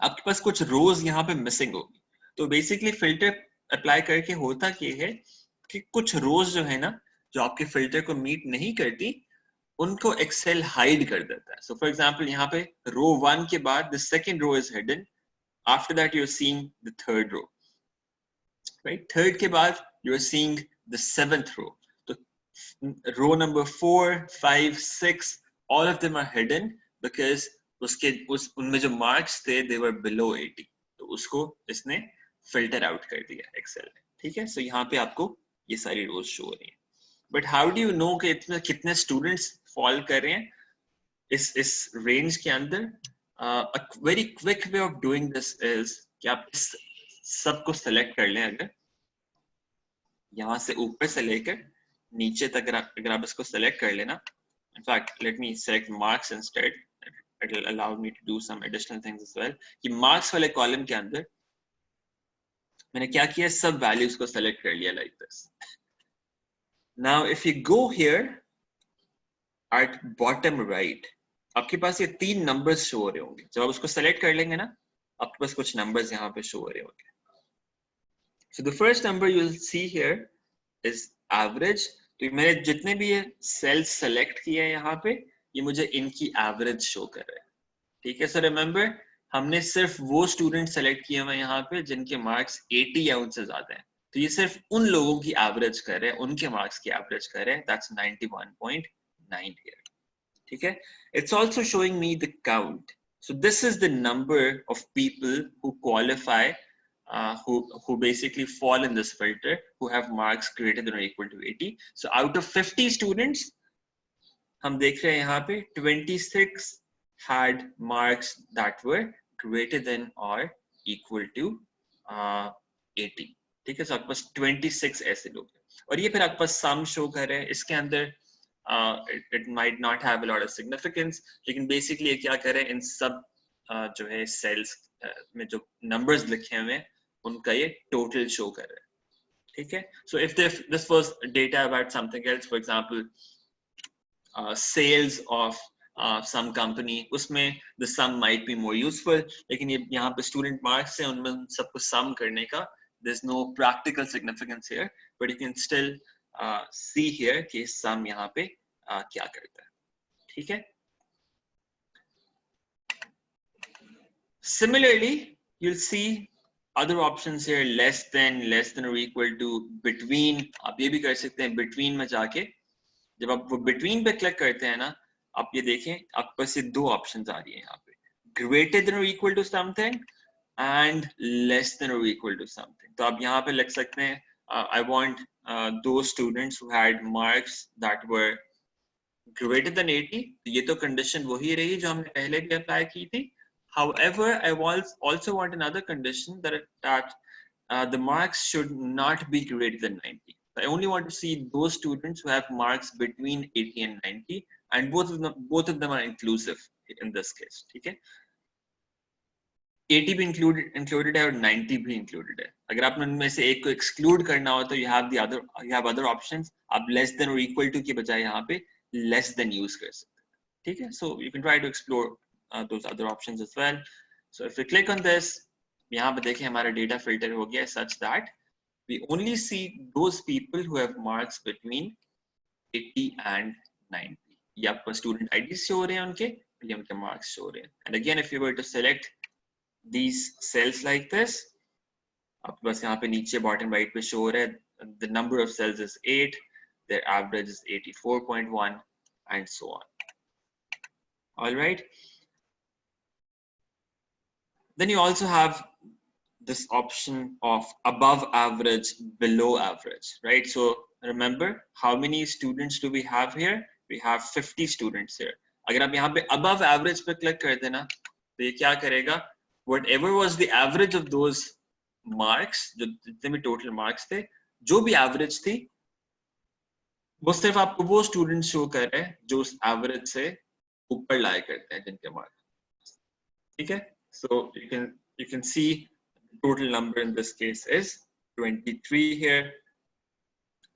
आपके पास कुछ रोज यहाँ पे मिसिंग होगी. तो बेसिकली फिल्टर अप्लाई करके होता क्या है कि कुछ रोज जो है ना, जो आपके फिल्टर को मीट नहीं करती, उनको एक्सेल हाइड कर देता है. सो फॉर एग्जांपल यहाँ पे रो 1 के बाद the second row is hidden. After that you are seeing the third row, right? Third के बाद you are seeing the seventh row. So row number 4, 5, 6, all of them are hidden because उनमें जो marks थे they were below 80. तो उसको इसने filter out कर दिया Excel ने. ठीक है, so यहाँ पे आपको ये सारी rows show हो रही हैं. But how do you know कि इसमें कितने students fall कर रहे हैं इस range के अंदर? A very quick way of doing this is कि आप इस सबको select कर लें. अगर यहाँ से ऊपर से लेकर नीचे तक अगर आप इसको सेलेक्ट कर लेना, in fact let me select marks instead, it will allow me to do some additional things as well. कि marks वाले कॉलम के अंदर मैंने क्या किया, सब वैल्यूज को सेलेक्ट कर लिया like this. Now if you go here at bottom right, आपके पास ये 3 नंबर्स शो हो रहे होंगे. जब आप उसको सेलेक्ट कर लेंगे ना, आपके पास कुछ नंबर्स यहाँ पे शो हो रहे होंगे. So the first number you will see here is average. तो मैंने जितने भी ये सेल्स सेलेक्ट किए हैं यहाँ पे, ये मुझे इनकी एवरेज शो कर रहा है. ठीक है, सो रिमेंबर हमने सिर्फ वो स्टूडेंट सेलेक्ट किए हुए यहाँ पे जिनके मार्क्स 80 या उनसे ज्यादा हैं. तो ये सिर्फ उन लोगों की एवरेज कर रहे हैं, उनके मार्क्स की एवरेज कर रहे हैं. That's 91.9 here. ठीक है, it's also showing me the count. So this is the number of people who qualify, who basically fall in this filter, who have marks greater than or equal to 80. So out of 50 students, हम देख रहे हैं यहाँ पे 26 had marks that were greater than or equal to 80. ठीक है, so आपके पास 26 ऐसे लोग हैं. और ये फिर आपके पास सम शो कर रहे हैं. इसके अंदर it might not have a lot of significance, लेकिन basically ये क्या कर रहे हैं, इन सब जो है सेल्स में जो नंबर्स लिखे हुए हैं उनका ये टोटल शो कर रहा है. ठीक है, so if this was data about something else, for example sales of some company, उसमें the sum might be more useful, लेकिन ये यहाँ पे student marks है, उनमें सबको sum करने का there's no practical significance here, but you can still see here कि sum यहाँ पे क्या करता है. ठीक है, similarly you'll see other options here, less than or equal to, between. आप ये भी कर सकते हैं between में जाके, जब आप वो between पे क्लिक करते हैं ना, आप ये देखें आपके पास ये 2 ऑप्शंस आ रही हैं यहाँ पे, greater than or equal to something and less than or equal to something. तो आप यहाँ पे लिख सकते हैं I want those students who had marks that were greater than 80. ये तो condition वही रही जो हमने पहले भी अप्लाई की थी. However, I also want another condition that the marks should not be greater than 90. I only want to see those students who have marks between 80 and 90, and both of them are inclusive in this case. ठीक है, 80 भी included है और 90 भी included है. अगर आपने उनमें से एक को exclude करना हो तो you have other options. आप less than or equal to के बजाय यहाँ पे less than use कर सकते हैं. ठीक है, so you can try to explore those other options as well. So if we click on this, यहाँ पे देखें हमारा data filter हो गया such that we only see those people who have marks between 80 and 90. ये आपको student IDs show हो रहे हैं उनके, ये उनके marks show हो रहे हैं. And again, if you were to select these cells like this, आपके पास यहाँ पे नीचे bottom right पे show हो रहा है, the number of cells is 8, their average is 84.1, and so on. All right. Then you also have this option of above average, below average, right? So remember, how many students do we have here? We have 50 students here. अगर आप यहाँ पे above average पे click कर देना, तो ये क्या करेगा? Whatever was the average of those marks, जो जितने भी total marks थे, जो भी average थी, वो सिर्फ आपको वो students show कर रहे हैं जो उस average से ऊपर लाया करते हैं जिनके mark. ठीक है? So you can see total number in this case is 23 here,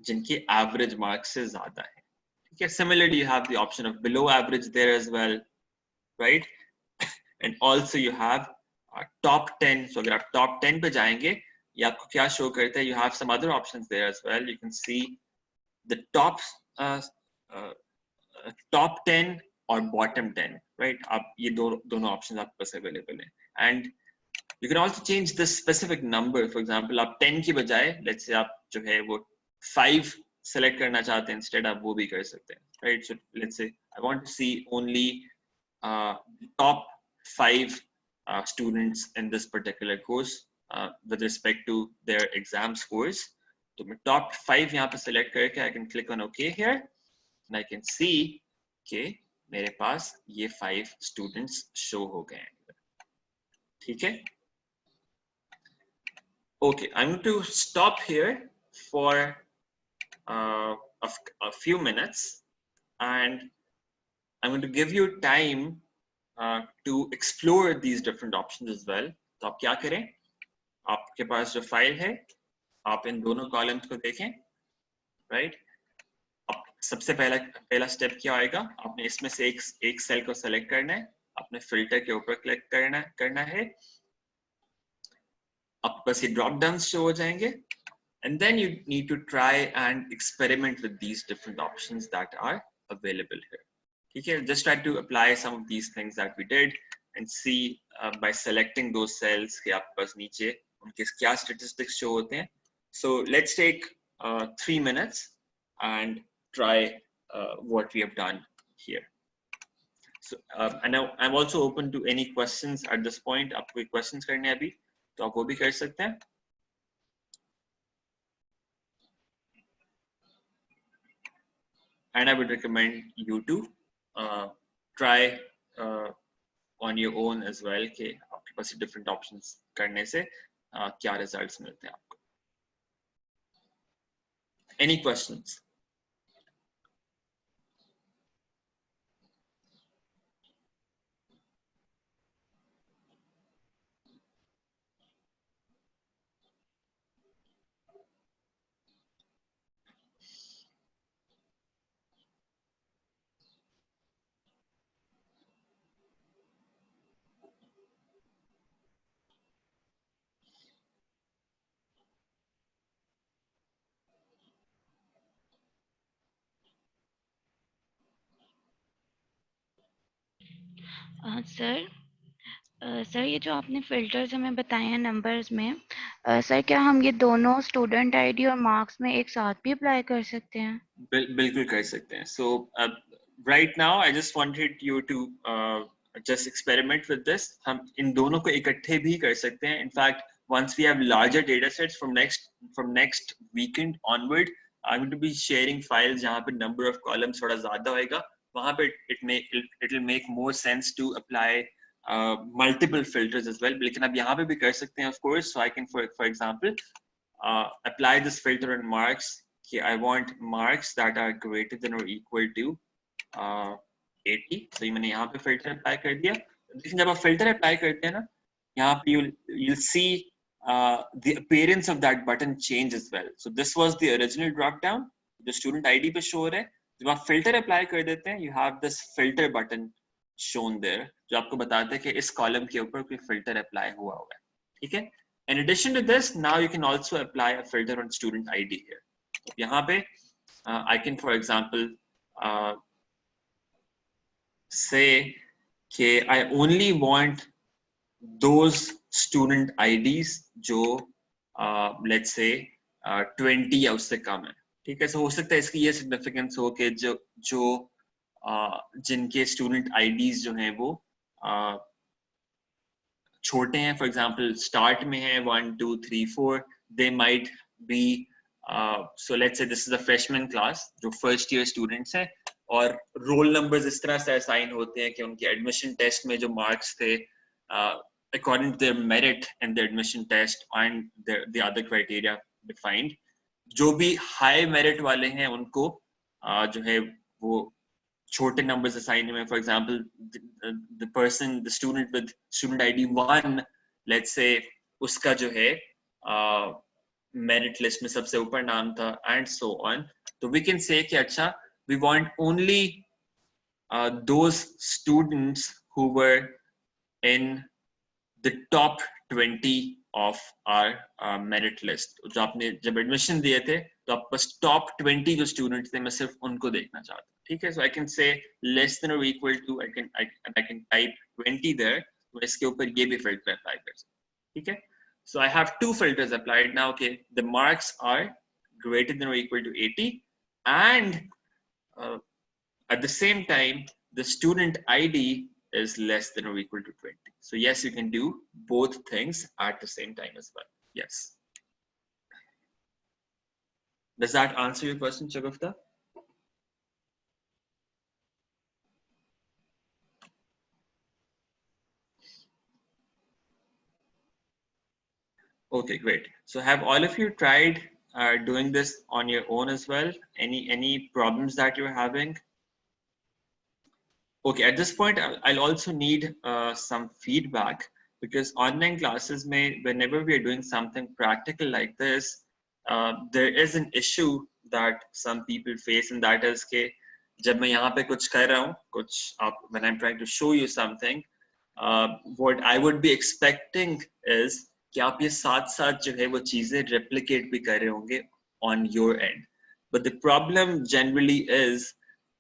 जिनकी average marks से ज़्यादा है. ठीक है? Similarly, you have the option of below average there as well, right? And also you have top 10. So अगर आप top 10 पे जाएंगे, ये आपको क्या show करता है? You have some other options there as well. You can see the top 10 or bottom 10, right? आप ये दोनों options आपके पास available हैं. And you can also change this specific number. For example, आप 10 की बजाय, let's say आप जो है वो 5 select करना चाहते हैं, instead आप वो भी कर सकते हैं, right? So let's say I want to see only top 5 students in this particular course with respect to their exam scores. तो मैं top 5 यहाँ पे select करके I can click on OK here, and I can see कि मेरे पास ये 5 students show हो गए हैं. ठीक है? Okay, I'm going to stop here for a few minutes, and I'm going to give you time to explore these different options as well. तो आप क्या करें? आपके पास जो फाइल है, आप इन दोनों कॉलम्स को देखें, right? अब सबसे पहला स्टेप क्या आएगा? आपने इसमें से एक सेल को सेलेक्ट करना है, आपने फिल्टर के ऊपर क्लिक करना है, आपके पास ये ड्रॉप डाउन शो हो जाएंगे, and then you need to try and experiment with these different options that are available here. ठीक है? Just try to apply some of these things that we did and see by selecting those cells कि आपके पास नीचे उनके क्या statistics show होते हैं. So let's take 3 minutes and try what we have done here. So and now I'm also open to any questions at this point. आपको कोई questions करने हैं अभी तो आप वो भी कर सकते हैं. And I would recommend you to try on your own as well कि आपके पास different options करने से क्या results मिलते हैं आपको. Any questions? सर ये जो आपने फिल्टर्स हमें बताए हैं नंबर्स में, सर क्या हम ये दोनों स्टूडेंट आईडी और मार्क्स में एक साथ भी अप्लाई कर सकते हैं? बिल्कुल कर सकते हैं. So right now I just wanted you to just experiment with this. हम इन दोनों को इकट्ठे भी कर सकते हैं. In fact, once we have larger data sets from next weekend onward, I'm going to be sharing files जहाँ पे number of columns थोड़ा ज़्यादा होएगा. वहाँ पे it will make more sense to apply multiple filters as well. लेकिन आप यहाँ पे भी कर सकते हैं, of course. So I can for example apply this filter on marks. Okay, I want marks that are greater than or equal to 80. So मैंने यहाँ पे filter apply कर दिया. लेकिन जब आप filter apply करते हैं ना, यहाँ पे you'll see the appearance of that button change as well. So this was the original drop down. The student ID पे show रहा है. जब आप filter apply कर देते हैं, you have this filter button shown there, जो आपको बताता है कि इस column के ऊपर कोई filter apply हुआ है. ठीक है? In addition to this, now you can also apply a filter on student ID here. यहाँ पे I can, for example, say कि I only want those student IDs जो let's say 20 या उससे कम है. ठीक है? So हो सकता है इसकी ये significance हो कि जो जिनके student IDs जो हैं वो छोटे हैं, फॉर एग्जांपल स्टार्ट में है 1 2 3 4, they might be so let's say this is a freshman class जो फर्स्ट ईयर स्टूडेंट्स हैं, और रोल नंबर्स इस तरह से असाइन होते हैं कि उनके एडमिशन टेस्ट में जो मार्क्स थे according to their merit and their admission test and the other criteria defined, जो भी हाई मेरिट वाले हैं उनको जो है वो छोटे numbers assign हुए हैं. For example, the student with student ID 1, let's say उसका जो है merit list में सबसे ऊपर नाम था and so on. So we can say कि अच्छा we want only those students who were in the top 20 of our merit list. जो आपने जब एडमिशन दिए थे तो आप बस top 20 जो स्टूडेंट्स थे मैं सिर्फ उनको देखना चाहता हूँ. ठीक है, so I can say less than or equal to, I can type 20 there, तो इसके ऊपर ये भी filter apply कर सकते. ठीक है, so I have two filters applied now. Okay, the marks are greater than or equal to 80 and at the same time the student ID is less than or equal to 20. So yes, you can do both things at the same time as well. Yes. Does that answer your question, Shagufta? Okay, great. So have all of you tried doing this on your own as well? Any problems that you're having? Okay, at this point, I'll also need some feedback, because online classes may, whenever we are doing something practical like this, there is an issue that some people face, and that is कि जब मैं यहाँ पे कुछ कर रहा हूँ, when I'm trying to show you something, what I would be expecting is कि आप ये साथ-साथ जो है वो चीजें replicate भी कर रहे होंगे on your end. But the problem generally is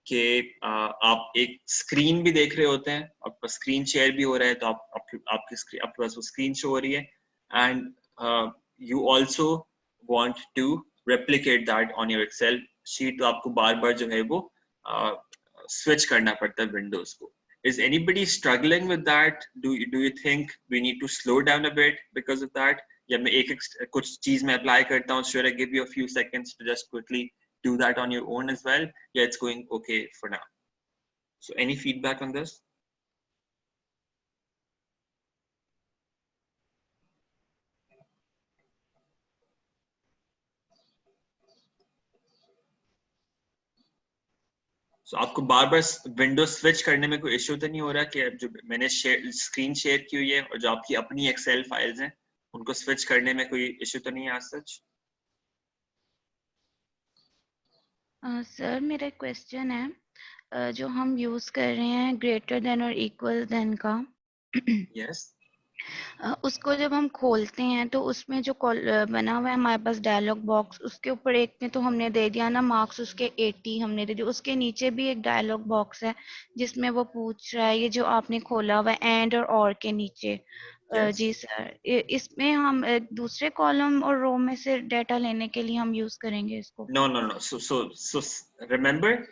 कि आप एक स्क्रीन भी देख रहे होते हैं, आपका स्क्रीन शेयर भी हो रहा है, तो आपके पास वो स्क्रीन शो हो रही है, and you also want to replicate that on your Excel sheet, तो आपको बार बार जो है वो स्विच करना पड़ता है विंडोज को. Is anybody struggling with that? Do you think we need to slow down a bit because of that? या मैं एक कुछ चीज में अप्लाई करता हूँ, should I give you a few seconds to just quickly do that on your own as well? Yeah, it's going okay for now. So any feedback on this? So आपको बार बार window switch करने में कोई issue तो नहीं हो रहा कि जो मैंने स्क्रीन शेयर की हुई है और जो आपकी अपनी एक्सेल फाइल्स हैं उनको स्विच करने में कोई इश्यू तो नहीं है आज सच? सर मेरा क्वेश्चन है, जो हम यूज कर रहे हैं ग्रेटर देन और इक्वल देन का, Yes. उसको जब हम खोलते हैं तो उसमें जो बना हुआ है हमारे पास डायलॉग बॉक्स, उसके ऊपर एक में तो हमने दे दिया ना मार्क्स उसके 80 हमने दे दिया, उसके नीचे भी एक डायलॉग बॉक्स है जिसमें वो पूछ रहा है ये जो आपने खोला हुआ है एंड और के नीचे. Yes. जी सर, इसमें हम दूसरे कॉलम और रो में से डेटा लेने के लिए हम यूज करेंगे इसको? No. So remember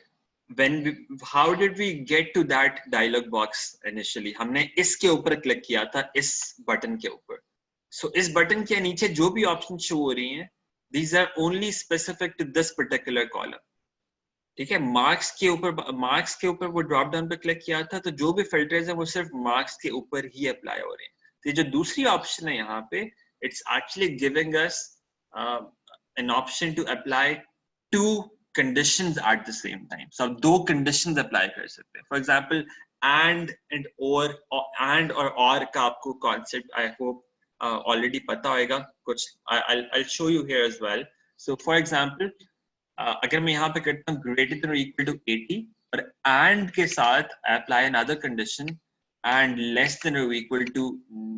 how did we get to that dialog box initially? हमने इसके ऊपर क्लिक किया था, इस बटन के ऊपर. So इस बटन के नीचे जो भी ऑप्शन शो हो रही हैं, these are only specific to this particular column. ठीक है, मार्क्स के ऊपर वो ड्रॉप डाउन पे क्लिक किया था, तो जो भी फिल्टर्स हैं वो सिर्फ मार्क्स के ऊपर ही अप्लाई हो रहे हैं. तो ये जो दूसरी ऑप्शन है यहाँ पे, it's actually giving us an option to apply two conditions at the same time. So दो conditions apply कर सकते हैं. For example, and or का आपको concept I hope already पता होगा कुछ. I'll show you here as well. So for example, अगर मैं यहाँ पे करता हूँ greater than or equal to 80 और and के साथ apply another condition and less than or equal to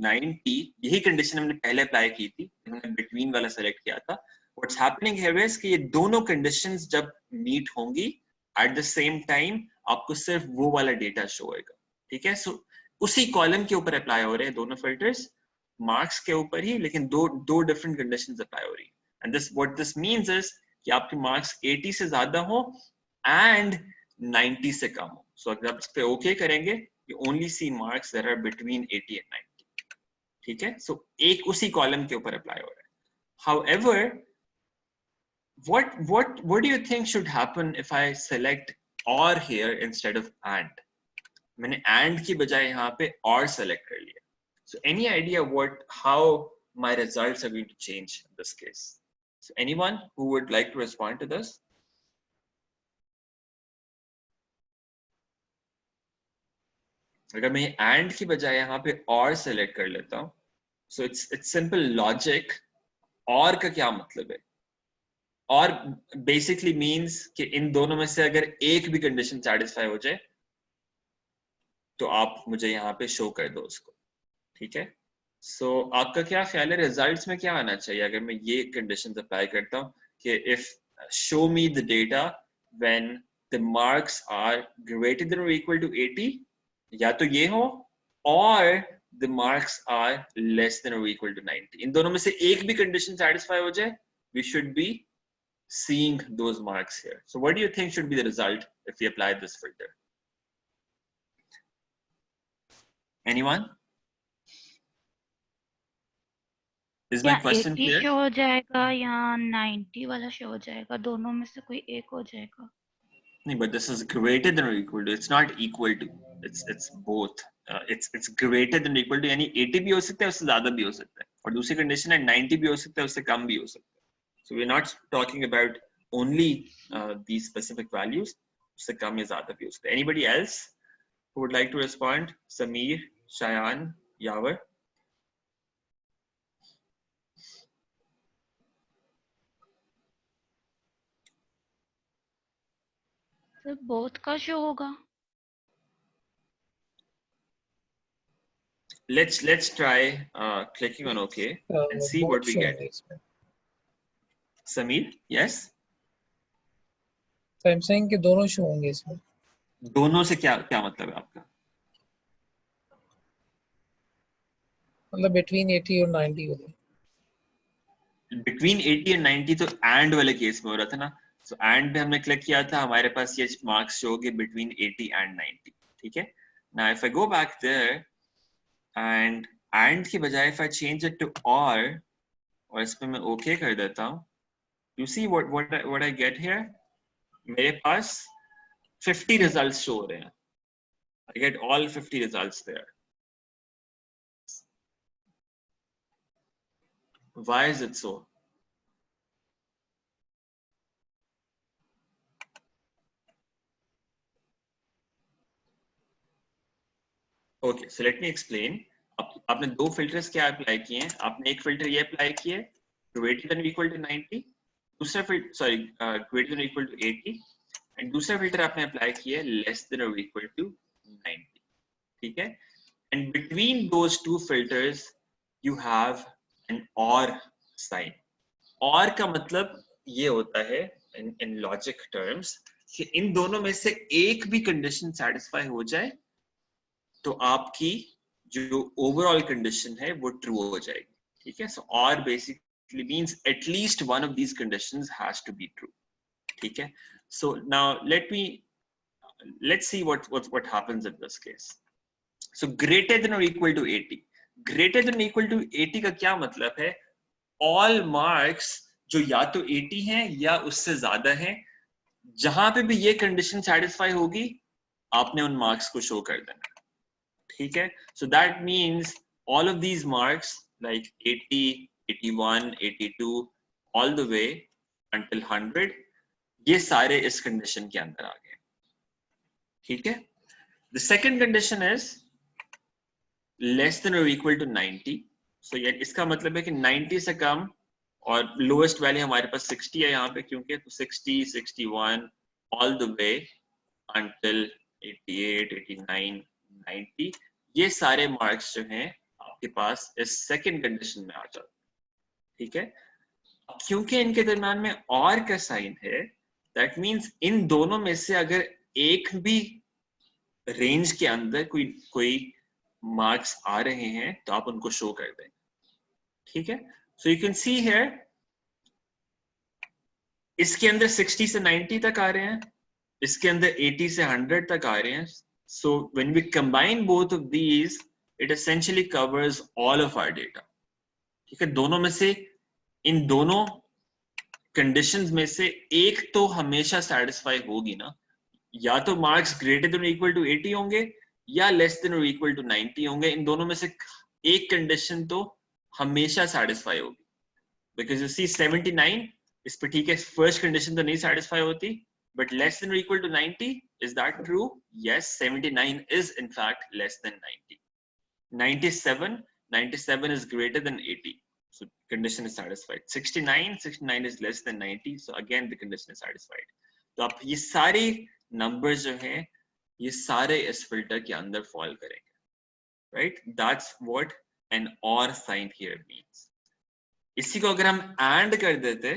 90, यही condition हमने पहले apply की थी, हमने between वाला select किया था. What's happening here is कि ये दोनों conditions जब meet होंगी at the same time आपको सिर्फ वो वाला data show होगा. ठीक है, so उसी column के ऊपर apply हो रहे हैं दोनों filters, marks के ऊपर ही, लेकिन दो different conditions apply हो रही हैं. And what this means is कि आपके marks 80 से ज़्यादा हो and 90 से कम हो. So अगर आप इस पे okay करेंगे, you only see marks that are between 80 and 90. ठीक है, सो एक उसी कॉलम के ऊपर अप्लाई हो रहा है. However, what do you think should happen if I select or here instead of and? मैंने and की बजाय यहाँ पे or select कर लिया. So any idea how my results are going to change in this case? So anyone who would like to respond to this? अगर मैं and की बजाय यहाँ पे or select कर लेता हूँ, so it's simple logic. और का क्या मतलब है? और basically means कि इन दोनों में से अगर एक भी condition satisfy हो जाए तो आप मुझे यहाँ पे show कर दो उसको. ठीक है, so आपका क्या ख्याल है results में क्या आना चाहिए अगर मैं ये conditions apply करता हूँ कि if show me the data when the marks are greater than or equal to 80, या तो ये हो और the marks are less than or equal to 90. इन दोनों में से एक भी condition satisfy हो जाए, we should be seeing those marks here. So what do you think should be the result if we apply this filter? Anyone? Is my question 80 clear? Show हो जाएगा या 90 वाला शो हो जाएगा, दोनों में से कोई एक हो जाएगा. नहीं, but this is greater than or equal to. It's not equal to. It's both. It's greater than or equal to. यानी 80 भी हो सकता है, उससे ज़्यादा भी हो सकता है. और दूसरी condition है 90 भी हो सकता है, उससे कम भी हो सकता है. So we're not talking about only these specific values. उससे कम या ज़्यादा भी हो सकता है. Anybody else who would like to respond? Sameer, Shayan, Yavar. Sir both का शो होगा. Let's try clicking on OK and see what both we get. show इसमें. Sameer, yes. So I'm saying कि दोनों शो होंगे इसमें. दोनों से क्या क्या मतलब है आपका? मतलब between 80 और 90 होगा. Between 80 and 90 तो and वाले केस में हो रहा था ना. So and पे हमने क्लिक किया था, हमारे पास ये मार्क्स शो होंगे between 80 and 90. ठीक है. Now if I go back there and की बजाय if I change it to or इस पे मैं OK कर देता हूँ, you see what I get here? मेरे पास 50 results show हो रहे हैं. I get all 50 results there. Why is it so? Okay, so let me explain. आपने दो फिल्टर्स क्या अप्लाई किए हैं? आपने एक फिल्टर ये अप्लाई किया है greater than or equal to 90, दूसरा filter greater than or equal to 80, and दूसरा फिल्टर आपने अप्लाई किया है less than or equal to 90. ठीक है? And between those two filters you have an or sign. और का मतलब ये होता है in logic terms कि इन दोनों में से एक भी कंडीशन सेटिस्फाई हो जाए तो आपकी जो ओवरऑल कंडीशन है वो ट्रू हो जाएगी. ठीक है, सो और basically means at least one of these conditions has to be true. ठीक है, so now let's see what happens in this case. So greater than or equal to 80. greater than or equal to 80 का क्या मतलब है? all marks जो या तो 80 हैं या उससे ज्यादा हैं, जहां पे भी ये कंडीशन सेटिस्फाई होगी आपने उन मार्क्स को शो कर देना. ठीक है, so that means all of these marks like 80, 81, 82 all the way until 100 ये सारे इस कंडीशन के अंदर आ गए. ठीक है, the second condition is less than or equal to 90. so ये इसका मतलब है कि 90 से कम, और लोएस्ट वैल्यू हमारे पास 60 है यहाँ पे क्योंकि, तो 60, 61 all the way until 88, 89, 90 ये सारे मार्क्स जो हैं आपके पास इस सेकंड कंडीशन में आ जाते हैं. ठीक है, क्योंकि इनके दरम्यान में और का साइन है, दैट मींस इन दोनों में से अगर एक भी रेंज के अंदर कोई मार्क्स आ रहे हैं तो आप उनको शो कर दें. ठीक है, so you can see here इसके अंदर 60 से 90 तक आ रहे हैं, इसके अंदर 80 से 100 तक आ रहे हैं. So when we combine both of these, it essentially covers all of our data. ठीक है, दोनों में से, इन दोनों कंडीशंस में से एक तो हमेशा सेटिस्फाई होगी ना, या तो marks greater than equal to 80 होंगे या लेस देन और इक्वल टू 90 होंगे. इन दोनों में से एक कंडीशन तो हमेशा सेटिस्फाई होगी. बिकॉज यू सी 79 इस पे ठीक है, फर्स्ट कंडीशन तो नहीं सेटिस्फाई होती, but less than or equal to 90, is that true? Yes, 79 is in fact less than 90. 97 is greater than 80, so condition is satisfied. 69 is less than 90, so again the condition is satisfied. तो आप ये सारे numbers जो हैं ये सारे इस filter के अंदर fall करेंगे, right? That's what an or sign here means. इसी को अगर हम and कर देते,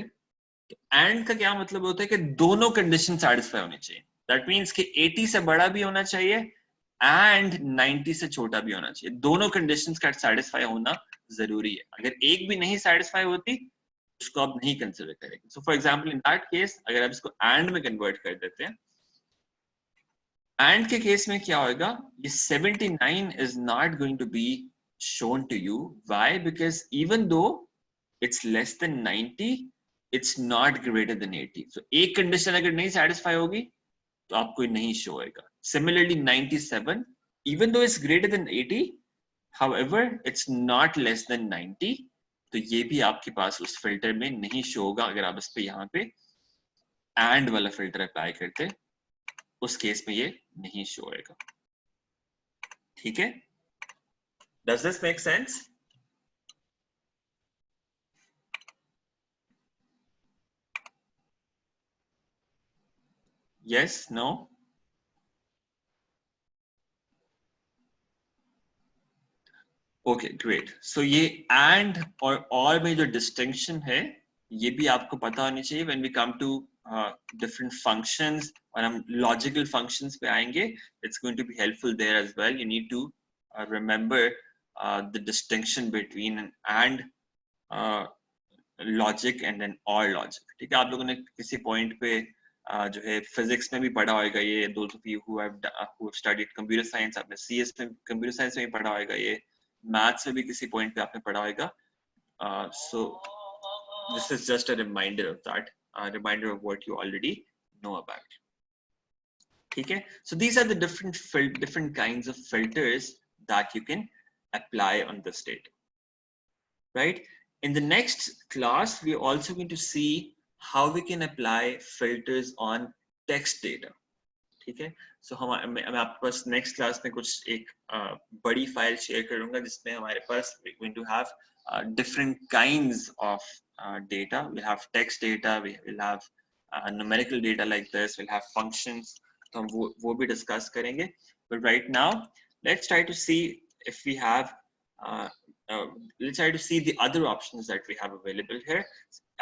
एंड का क्या मतलब होता है कि दोनों कंडीशन सेटिस्फाई होनी चाहिए. दैट मींस कि 80 से बड़ा भी होना चाहिए एंड 90 से छोटा भी होना चाहिए. दोनों कंडीशंस का सेटिस्फाई होना जरूरी है. अगर एक भी नहीं सेटिस्फाई होती उसको आप नहीं कंसीडर करेंगे. So for example in that case अगर आप इसको एंड में कन्वर्ट कर देते हैं, एंड के केस में क्या होगा, ये 79 is not going to be shown to you. Why? Because even though it's less than 90, it's not greater than 80. So एक कंडीशन अगर नहीं सेटिस्फाई होगी तो आपको नहीं शो होगा. Similarly 97, even though it's greater than 80, however it's not less than 90, तो ये भी आपके पास उस फिल्टर में नहीं शो होगा. अगर आप इस पे यहाँ पे एंड वाला फिल्टर अप्लाई करते, उस केस में ये नहीं शो होगा. ठीक है, does this make sense? Yes, no? Okay, great. So ये and और में जो distinction है ये भी आपको पता होनी चाहिए. When we come to different functions और हम logical functions पे आएंगे, it's going to be helpful there as well. You need to remember the distinction between an and logic and an or logic. ठीक है, आप लोगों ने किसी point पे जो है फिजिक्स में भी पढ़ा होगा ये. those of you who have studied computer science, आपने CS में computer science में भी पढ़ा होगा ये. मैथ्स में भी किसी पॉइंट पे आपने पढ़ा होगा. So this is just a reminder of that, a reminder of what you already know about. ठीक है, so these are the different kinds of filters that you can apply on this data, right? In the next class we are also going to see how we can apply filters on text data. ठीक है, सो मैं आपके पास next class में कुछ एक बड़ी file share करूंगा जिसमें हमारे पास going to have different kinds of data. We'll have text data, we will have numerical data like this, we'll have functions. तो हम वो भी डिस्कस करेंगे. But right now let's try to see if we have let's try to see the other options that we have available here.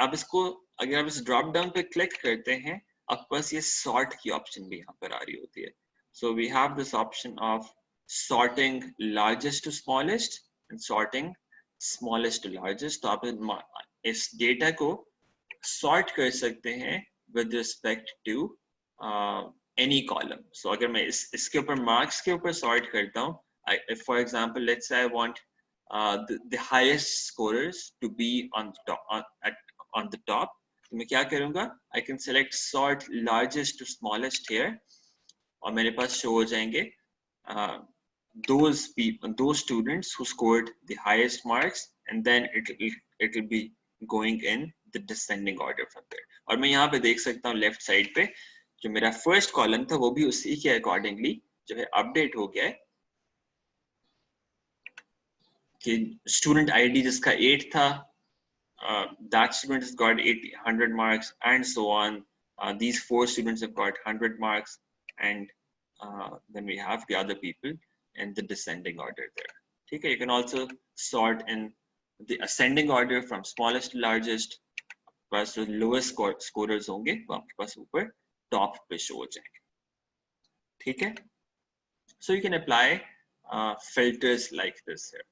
आप इसको अगर आप इस ड्रॉप डाउन पे क्लिक करते हैं, आपके पास ये सॉर्ट की ऑप्शन भी यहाँ पर आ रही होती है. So we have this option of sorting largest to smallest and sorting smallest to largest. तो आप इस डेटा को सॉर्ट कर सकते हैं with respect to any column. So अगर मैं इसके ऊपर मार्क्स के ऊपर सॉर्ट करता हूँ, for example let's say I want the highest scorers to be on the top. तो मैं क्या करूँगा, I can select sort largest to smallest here और मेरे पास शो हो जाएंगे those students who scored the highest marks, and then it will be going in the descending order from there. और मैं यहाँ पे देख सकता हूँ लेफ्ट साइड पे जो मेरा फर्स्ट कॉलम था वो भी उसी के अकॉर्डिंगली जो है अपडेट हो गया है कि स्टूडेंट आईडी जिसका 8 था, that student has got 100 marks and so on. These 4 students have got 100 marks, and then we have the other people in the descending order there. Okay, you can also sort in the ascending order from smallest to largest. पास जो lowest scorers होंगे वो आपके पास ऊपर top पे show हो जाएंगे. ठीक है, so you can apply filters like this here.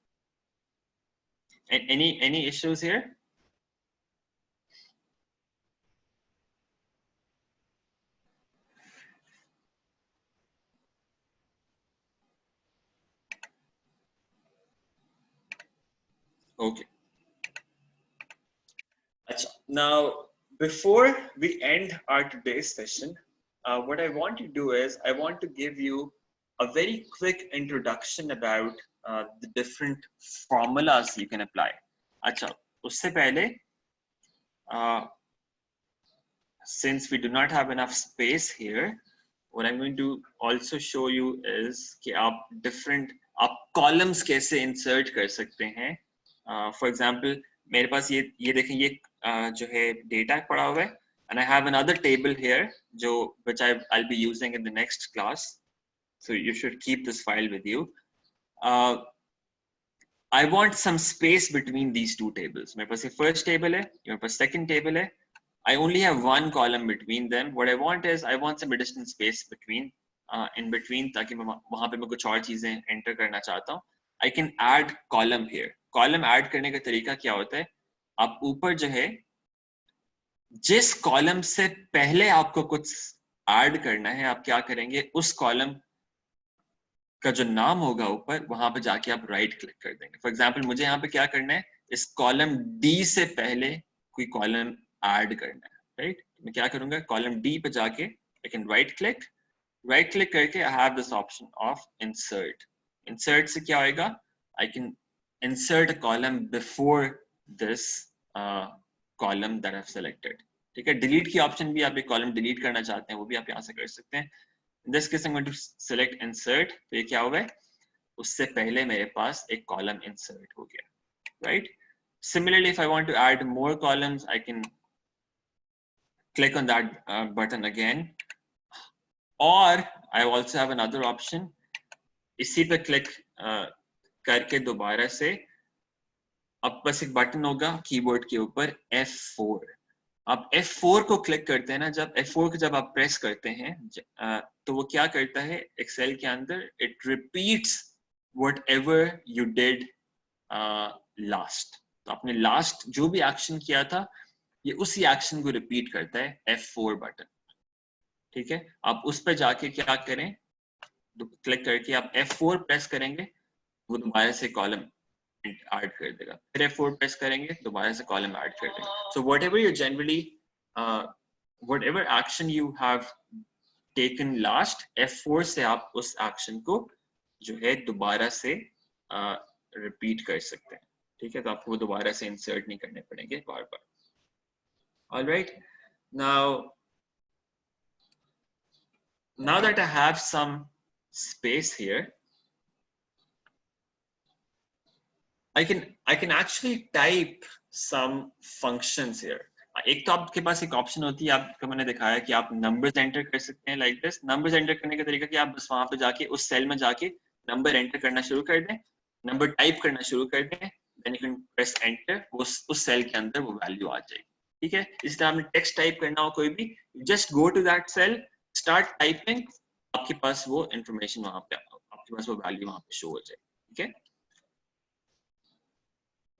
And any issues here? Okay. Achha. Now, before we end our today's session, what I want to do is I want to give you a very quick introduction about the different formulas you can apply. Achha, usse pehle, since we do not have enough space here, what I'm going to also show you is कि आप different आप columns कैसे insert कर सकते हैं. For example, मेरे पास ये देखें ये जो है data पड़ा हुआ है, and I have another table here which I'll be using in the next class. So you should keep this file with you. I want some space between these two tables. मेरे पास ये first table है, मेरे पास second table है. I only have one column between them. What I want is I want some additional space between in between ताकि मैं वहाँ पे मैं कुछ और चीजें enter करना चाहता हूँ. I can add column here. Column add करने का तरीका क्या होता है? आप ऊपर जो है जिस column से पहले आपको कुछ add करना है आप क्या करेंगे उस column का जो नाम होगा ऊपर वहाँ पे जाके आप right click कर देंगे. For example मुझे यहाँ पे क्या करना है इस column D से पहले कोई column ऐड करना है, राइट? मैं क्या करूंगा कॉलम डी पे जाके आई कैन राइट क्लिक करके I have this option of insert से क्या होएगा I can insert a column before this column that I have selected. ठीक है, डिलीट की ऑप्शन भी आप एक कॉलम डिलीट करना चाहते हैं वो भी आप यहाँ से कर सकते हैं. In this case I am going to select insert. तो ये क्या हुआ है उससे पहले मेरे पास एक कॉलम इंसर्ट हो गया, right? Similarly, if I want to add more columns, I can click on that button again, or I also have another option. इसी पे click करके दोबारा से अब बस एक बटन होगा कीबोर्ड के ऊपर F4. आप F4 को क्लिक करते हैं ना, जब F4 को जब आप प्रेस करते हैं तो वो क्या करता है एक्सेल के अंदर it repeats whatever you did last. तो आपने लास्ट जो भी एक्शन किया था ये उसी एक्शन को रिपीट करता है F4 बटन. ठीक है, आप उस पर जाके क्या करें क्लिक करके आप F4 प्रेस करेंगे वो दोबारा से कॉलम ऐड कर देगा. फिर F4 प्रेस करेंगे दोबारा से कॉलम ऐड कर देगा. So whatever you generally whatever action you have taken last, F4 से आप उस एक्शन को जो है दोबारा से रिपीट कर सकते हैं. ठीक है, तो आपको दोबारा से इंसर्ट नहीं करने पड़ेंगे बार बार. All right, now that I have some space here, I can actually type some functions here. एक तो आपके पास एक ऑप्शन होती है आपको मैंने दिखाया कि आप नंबर्स एंटर कर सकते हैं लाइक दिस. नंबर्स एंटर करने का तरीका कि आप बस वहां पे जाके उस सेल में जाके नंबर एंटर करना शुरू कर दें, नंबर टाइप करना शुरू कर दें, then you can press enter, उस सेल के अंदर वो वैल्यू आ जाएगी. ठीक है, इस तरह आपने टेक्स्ट टाइप करना हो कोई भी, just go to that cell, start typing, आपके पास वो इंफॉर्मेशन वहां पे आपके पास वो वैल्यू वहां पे शो हो जाएगी. ठीक है,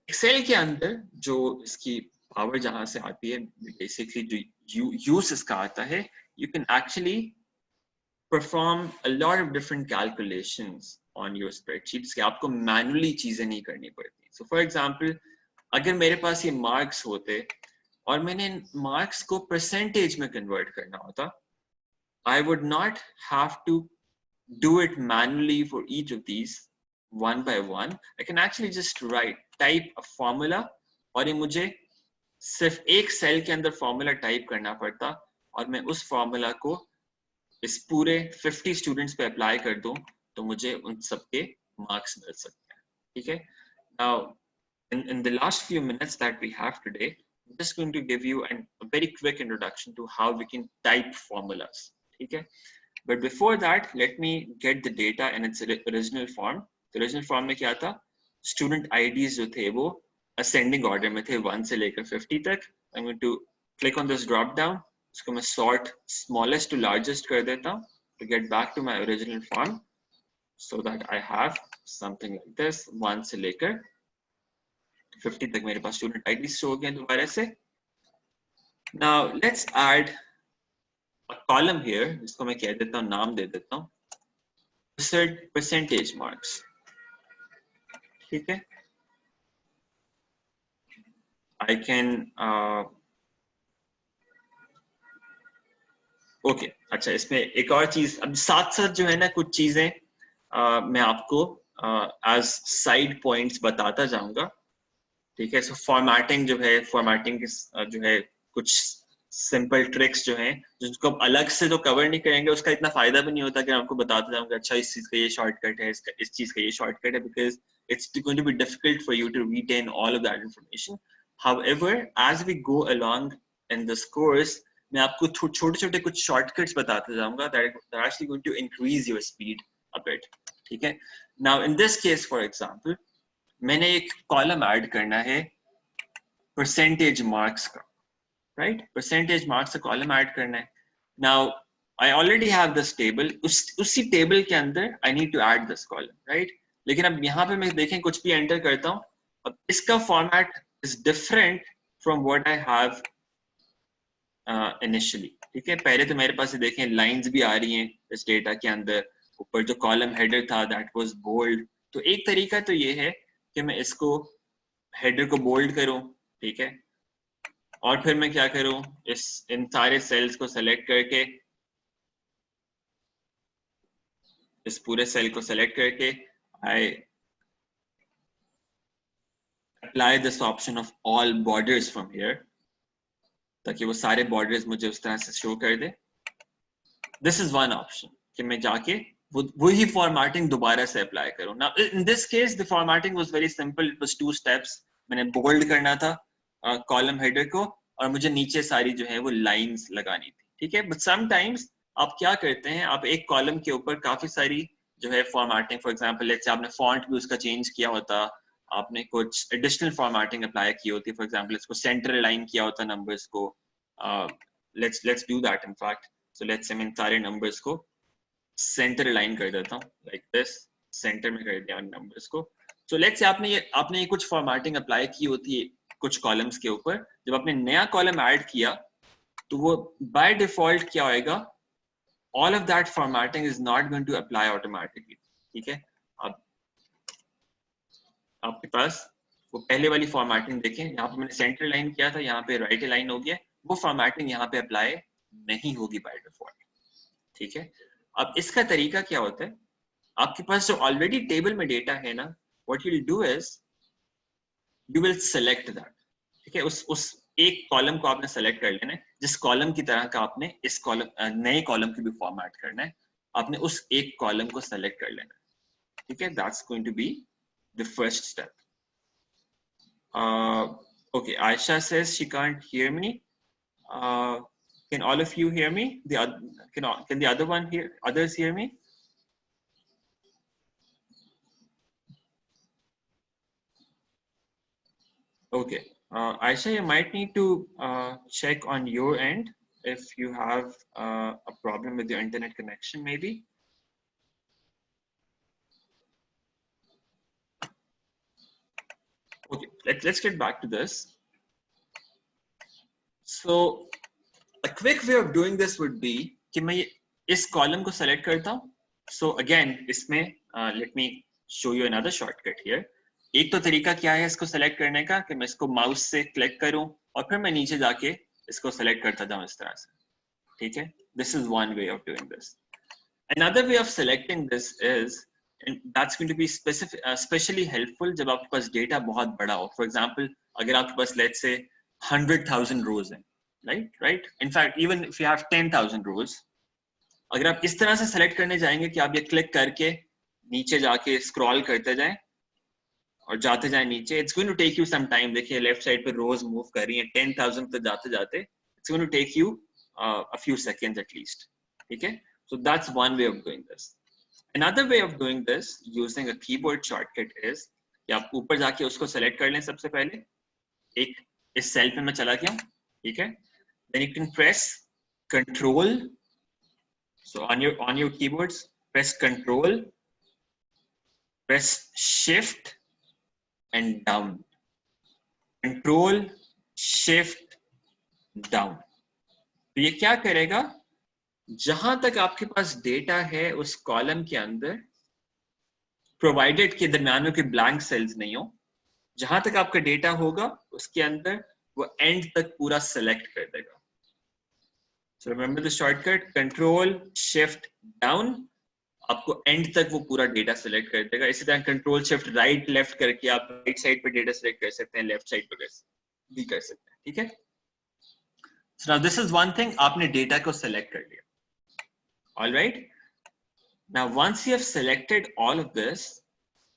एक्सेल के अंदर जो इसकी पावर जहां से आती है बेसिकली जो यूज इसका आता है, you can actually perform a lot of different calculations on your spreadsheets कि आपको मैनुअली चीजें नहीं करनी पड़ती. सो फॉर एग्जांपल अगर मेरे पास ये मार्क्स होते और मैंने मार्क्स को परसेंटेज में कन्वर्ट करना होता, I would not have to do it manually for each of these one by one. I can actually just type a formula और ये मुझे सिर्फ एक सेल के अंदर फॉर्मूला टाइप करना पड़ता और मैं उस फॉर्मूला को इस पूरे 50 स्टूडेंट्स पे अप्लाई कर दूं तो मुझे उन सबके मार्क्स मिल सकते हैं. ठीक है, now in the last few minutes that we have today, I'm just going to give you a very quick introduction to how we can type formulas. ठीक है, but before that let me get the data in its original form. The original form में क्या था, student IDs जो थे वो ascending order में थे 1 से लेकर 50 तक. I'm going to click on this drop down, इसको मैं sort smallest to largest कर देता हूँ to get back to my original form so that I have something like this 1 से लेकर 50 तक मेरे पास student IDs शो हो गए दोबारा से. Now let's add a column here जिसको मैं कह देता हूँ, नाम दे देता हूँ percentage marks. ठीक है, I can ओके अच्छा, इसमें एक और चीज अब साथ साथ जो है ना कुछ चीजें मैं आपको एज साइड पॉइंट्स बताता जाऊंगा, ठीक है। सो फॉर्मेटिंग जो है, फॉर्मेटिंग जो है कुछ सिंपल ट्रिक्स जो हैं जिसको हम अलग से तो कवर नहीं करेंगे, उसका इतना फायदा भी नहीं होता कि आपको बताते जाऊंगा अच्छा इस चीज का ये शॉर्टकट है, इसका इस चीज का ये शॉर्टकट है, because it's going to be difficult for you to retain all of that information. However, as we go along in this course, मैं आपको छोटे छोटे कुछ शॉर्टकट्स बताते जाऊंगा that are actually going to increase your speed a bit, ठीक है। Now in this case for example, मैंने एक कॉलम ऐड करना है परसेंटेज मार्क्स का, राइट, परसेंटेज मार्क्स का कॉलम ऐड करना है। Now I already have this table, उसी टेबल के अंदर I need to add this column, right. लेकिन अब यहाँ पे मैं देखें कुछ भी एंटर करता हूँ, अब इसका format is different from what I have initially, ठीक है। पहले तो मेरे पास देखें लाइंस भी आ रही हैं इस डेटा के अंदर, ऊपर जो कॉलम हेडर था दैट वाज बोल्ड। तो एक तरीका तो ये है कि मैं इसको हेडर को बोल्ड करूं, ठीक है, और फिर मैं क्या करूं, इन सारे सेल्स को सेलेक्ट करके, इस पूरे सेल को सेलेक्ट करके I apply this option of all borders from here, ताकि वो सारे बॉर्डर्स मुझे उस तरह से शो कर दे। दिस इज वन ऑप्शन कि मैं जाके वही फॉर्मेटिंग दोबारा से अप्लाई करूं। Now in this case the formatting was very simple, it was 2 steps. मैंने बोल्ड करना था कॉलम हेडर को, और मुझे नीचे सारी जो है वो लाइंस लगानी थी, ठीक है। बट समटाइम्स आप क्या करते हैं, आप एक कॉलम के ऊपर काफी सारी जो है फॉर्मेटिंग, फॉर एग्जांपल लेट्स से आपने फॉन्ट भी उसका चेंज किया होता, आपने कुछ एडिशनल फॉर्मेटिंग अप्लाई की होती, फॉर एग्जांपल इसको सेंटर अलाइन किया होता नंबर्स को, let's do that in fact. So let's say मैं सारे नंबर्स को सेंटर अलाइन कर देता हूँ लाइक दिस, सेंटर में कर दिया नंबर्स को। सो लेट्स से आपने ये कुछ फॉर्मेटिंग अप्लाई की होती है कुछ कॉलम्स के ऊपर, जब आपने नया कॉलम ऐड किया तो वो बाय डिफॉल्ट क्या होएगा, all of that formatting is not going to apply automatically, ठीक है। अब आपके पास वो पहले वाली फॉर्मेटिंग देखें, यहाँ पे मैंने सेंटर लाइन किया था, यहाँ पे राइट लाइन हो गया, वो फॉर्मेटिंग यहाँ पे अप्लाई नहीं होगी बाय डिफॉल्ट, ठीक है। अब इसका तरीका क्या होता है, आपके पास जो ऑलरेडी टेबल में डेटा है ना, what you will do is you will select that, ठीक है। उस एक कॉलम को आपने सेलेक्ट कर लेना है जिस कॉलम की तरह का आपने इस कॉलम नए कॉलम की भी फॉर्मेट करना है, आपने उस एक कॉलम को सेलेक्ट कर लेना है, ठीक है। That's going to be the first step. Okay, Aisha says she can't hear me. Can all of you hear me? Can the others hear me? Okay, Aisha, you might need to check on your end if you have a problem with your internet connection, maybe. Okay, let's get back to this. So a quick way of doing this would be कि मैं इस column को select करता हूँ। So again, इसमें let me show you another shortcut here. एक तो तरीका क्या है इसको सेलेक्ट करने का कि मैं इसको माउस से क्लिक करूं और फिर मैं नीचे जाके इसको सेलेक्ट करता जाऊं इस तरह से, ठीक है। This is one way of doing this. Another way of selecting this is, and that's going to be especially helpful जब आपके पास डेटा बहुत बड़ा हो। For example, अगर आपके पास let's say 100,000 rows हैं, right? In fact, even if you have 10,000 rows, अगर आप इस तरह से सेलेक्ट करने जाएंगे कि आप ये क्लिक करके नीचे जाके स्क्रॉल करते जाएं और जाते जाएं नीचे, it's going to take you some time. देखिए लेफ्ट साइड पे रोज मूव कर रही हैं 10,000 तक जाते जाते, it's going to take you a few seconds at least, ठीक है। So that's one way of doing this. Another way of doing this using a keyboard shortcut is कि आप ऊपर जाके उसको सेलेक्ट कर लें सबसे पहले, एक इस सेल पे मैं चला गया, ठीक है। Then you can press Control. So on your keyboards, press Control, press Shift and down. Control Shift down. तो ये क्या करेगा, जहां तक आपके पास डेटा है उस कॉलम के अंदर, प्रोवाइडेड के दरमियान में कोई ब्लैंक सेल्स नहीं हो, जहां तक आपका डेटा होगा उसके अंदर वो एंड तक पूरा सेलेक्ट कर देगा। So remember the shortcut, Control Shift Down, आपको एंड तक वो पूरा डेटा सेलेक्ट कर देगा। इसी तरह कंट्रोल शिफ्ट राइट लेफ्ट करके आप राइट साइड पे डेटा सेलेक्ट कर सकते हैं, लेफ्ट साइड पे भी कर सकते हैं, ठीक है। So now this is one thing, आपने डेटा को सेलेक्ट कर लिया। All right. Now once you have selected all of this,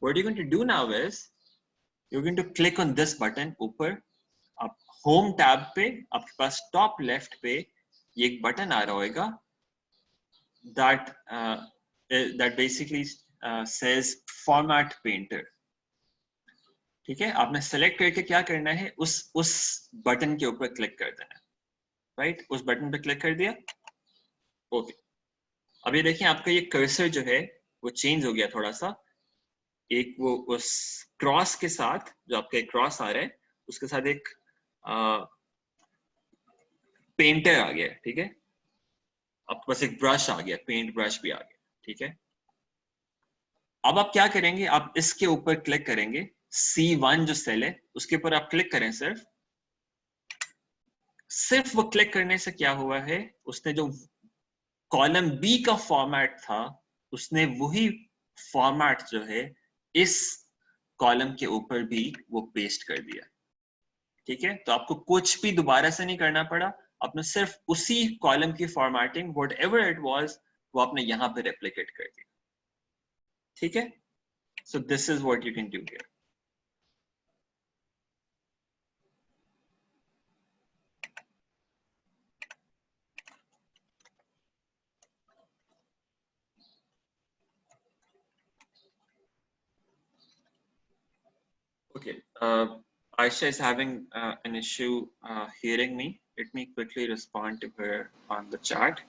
what you're going to do now is you're going to click on this button ऊपर, आप home tab पे आपके पास top left पे ये एक बटन आ रहा होगा that basically says format painter, ठीक है। आपने सेलेक्ट करके क्या करना है, उस बटन के ऊपर क्लिक कर देना है, राइट। उस बटन पे क्लिक कर दिया, ओके। अब ये देखिए आपका ये कर्सर जो है वो चेंज हो गया थोड़ा सा, एक वो उस क्रॉस के साथ, जो आपका क्रॉस आ रहा है उसके साथ एक पेंटर आ गया, ठीक है। आपके पास एक ब्रश आ गया, पेंट ब्रश भी आ गया, ठीक है। अब आप क्या करेंगे, आप इसके ऊपर क्लिक करेंगे, C1 जो सेल है उसके ऊपर आप क्लिक करें। सिर्फ वो क्लिक करने से क्या हुआ है, उसने जो कॉलम बी का फॉर्मेट था उसने वही फॉर्मेट जो है इस कॉलम के ऊपर भी वो पेस्ट कर दिया, ठीक है। तो आपको कुछ भी दोबारा से नहीं करना पड़ा, आपने सिर्फ उसी कॉलम की formatting what ever it was वो आपने यहाँ पे रेप्लिकेट कर दिया, ठीक है। So this is what you can do here. Okay, Aisha is having an issue hearing me. Let me quickly respond to her on the chat.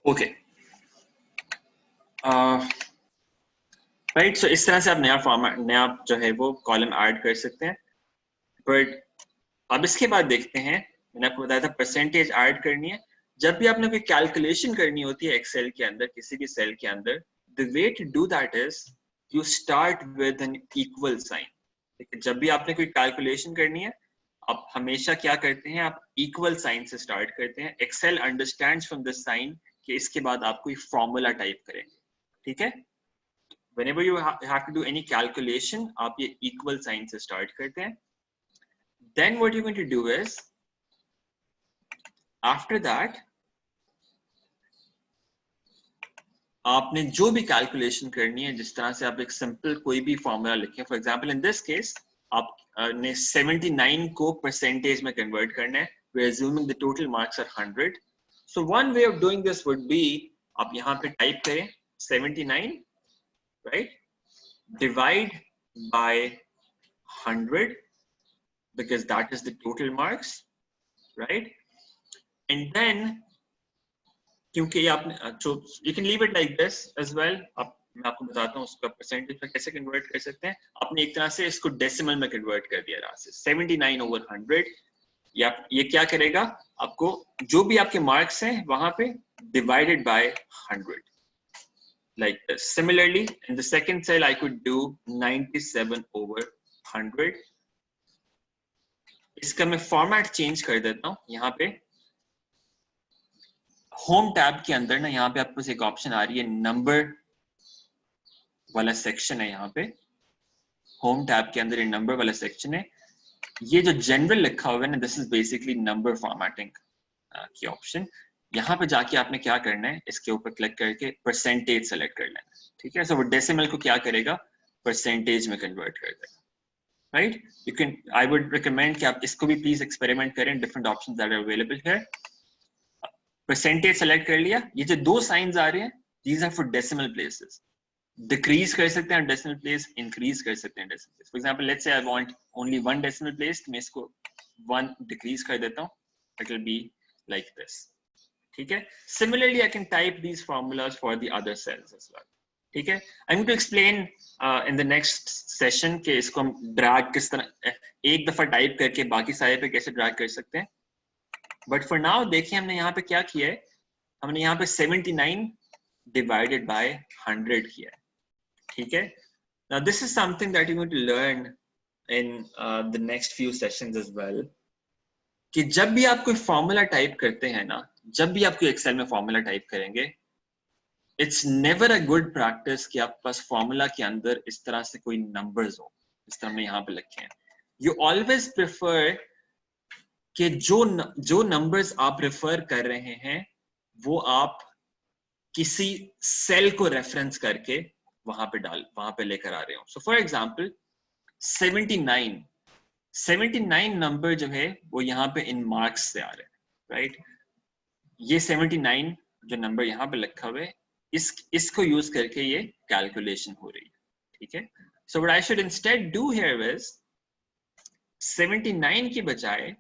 Okay. Right, so इस तरह से आप नया फॉर्मेट, नया जो है वो कॉलम ऐड कर सकते हैं। बट अब इसके बाद देखते हैं, मैंने आपको बताया था परसेंटेज ऐड करनी है। जब भी आपने कोई कैलकुलेशन करनी होती है एक्सेल के अंदर, किसी भी सेल के अंदर, the way to do that is you start with an equal sign, ठीक है। जब भी आपने कोई कैलकुलेशन करनी है आप हमेशा क्या करते हैं, आप इक्वल साइन से स्टार्ट करते हैं। Excel understands from this sign कि इसके बाद आप कोई फॉर्मूला टाइप करेंगे, ठीक है। Whenever you have to do any calculation, आप ये equal sign से start करते हैं। Then what you're going to do is, after that, आपने जो भी calculation करनी है, जिस तरह से आप एक simple कोई भी formula लिखें, for example in this case, आपने 79 को percentage में convert करना है, we're assuming the total marks are 100. So one way of doing this would be, आप यहाँ पे type करें 79, right? Divide by 100 because that is the total marks, right? And then क्योंकि आपने, so you can leave it like this as well. अब मैं आपको बताता हूँ उसका परसेंटेज में कैसे कन्वर्ट कर सकते हैं। आपने एक तरह से इसको डेसिमल में कन्वर्ट कर दिया रहा से 79/100, या ये क्या करेगा, आपको जो भी आपके मार्क्स हैं वहां पे divided by 100, like this. Similarly, in the second cell, I could do 97/100. इसका मैं फॉर्मेट चेंज कर देता हूँ। यहाँ पे होम टैब के अंदर ना, यहाँ पे आपको एक ऑप्शन आ रही है, नंबर वाला सेक्शन है। यहाँ पे होम टैब के अंदर ये नंबर वाला सेक्शन है। ये जो जनरल लिखा हुआ है ना, this is basically number formatting की ऑप्शन। यहाँ पे जाके आपने क्या करना है, इसके ऊपर क्लिक करके परसेंटेज सेलेक्ट कर लेना है, ठीक है। सो वो डेसिमल को क्या करेगा, परसेंटेज में कन्वर्ट कर देगा, right? You can, I would recommend कि आप इसको भी प्लीज एक्सपेरिमेंट करें, different options that are available here. Percentage select कर लिया, ये जो दो साइंस आ रहे हैं these are for decimal places. Decrease कर सकते हैं डेसिमल प्लेस, इंक्रीज कर सकते हैं decimal place. For example let's say I want only one decimal place, तो मैं इसको 1 डिक्रीज कर देता हूं, it will be like this, ठीक है? Similarly I can type these formulas for the other cells as well, ठीक है? I am going to explain in the next session कि इसको हम ड्रैग किस तरह एक दफा टाइप करके बाकी सारे पे कैसे ड्रैग कर सकते हैं। बट फॉर नाउ देखिए हमने यहाँ पे क्या किया है, हमने यहाँ पे 79 डिवाइडेड बाय 100 किया है, ठीक है? Now this is something that you're going to learn in the next few sessions as well, कि जब भी आप कोई फॉर्मूला टाइप करते हैं ना, जब भी आप कोई एक्सेल में फॉर्मूला टाइप करेंगे, it's never a good practice कि आप पास फॉर्मूला के अंदर इस तरह से कोई नंबर्स हो, इस तरह में यहाँ पे लिखे हैं। यू ऑलवेज प्रेफर कि जो नंबर्स आप रेफर कर रहे हैं वो आप किसी सेल को रेफरेंस करके वहां पे लेकर आ रहे हो। सो फॉर एग्जांपल 79 नंबर जो है वो यहाँ पे इन मार्क्स से आ रहे हैं, राइट? ये 79 जो नंबर यहाँ पे लिखा हुआ है, इसको यूज करके ये कैलकुलेशन हो रही है, ठीक है? So what I should instead do here is 79 की बजाय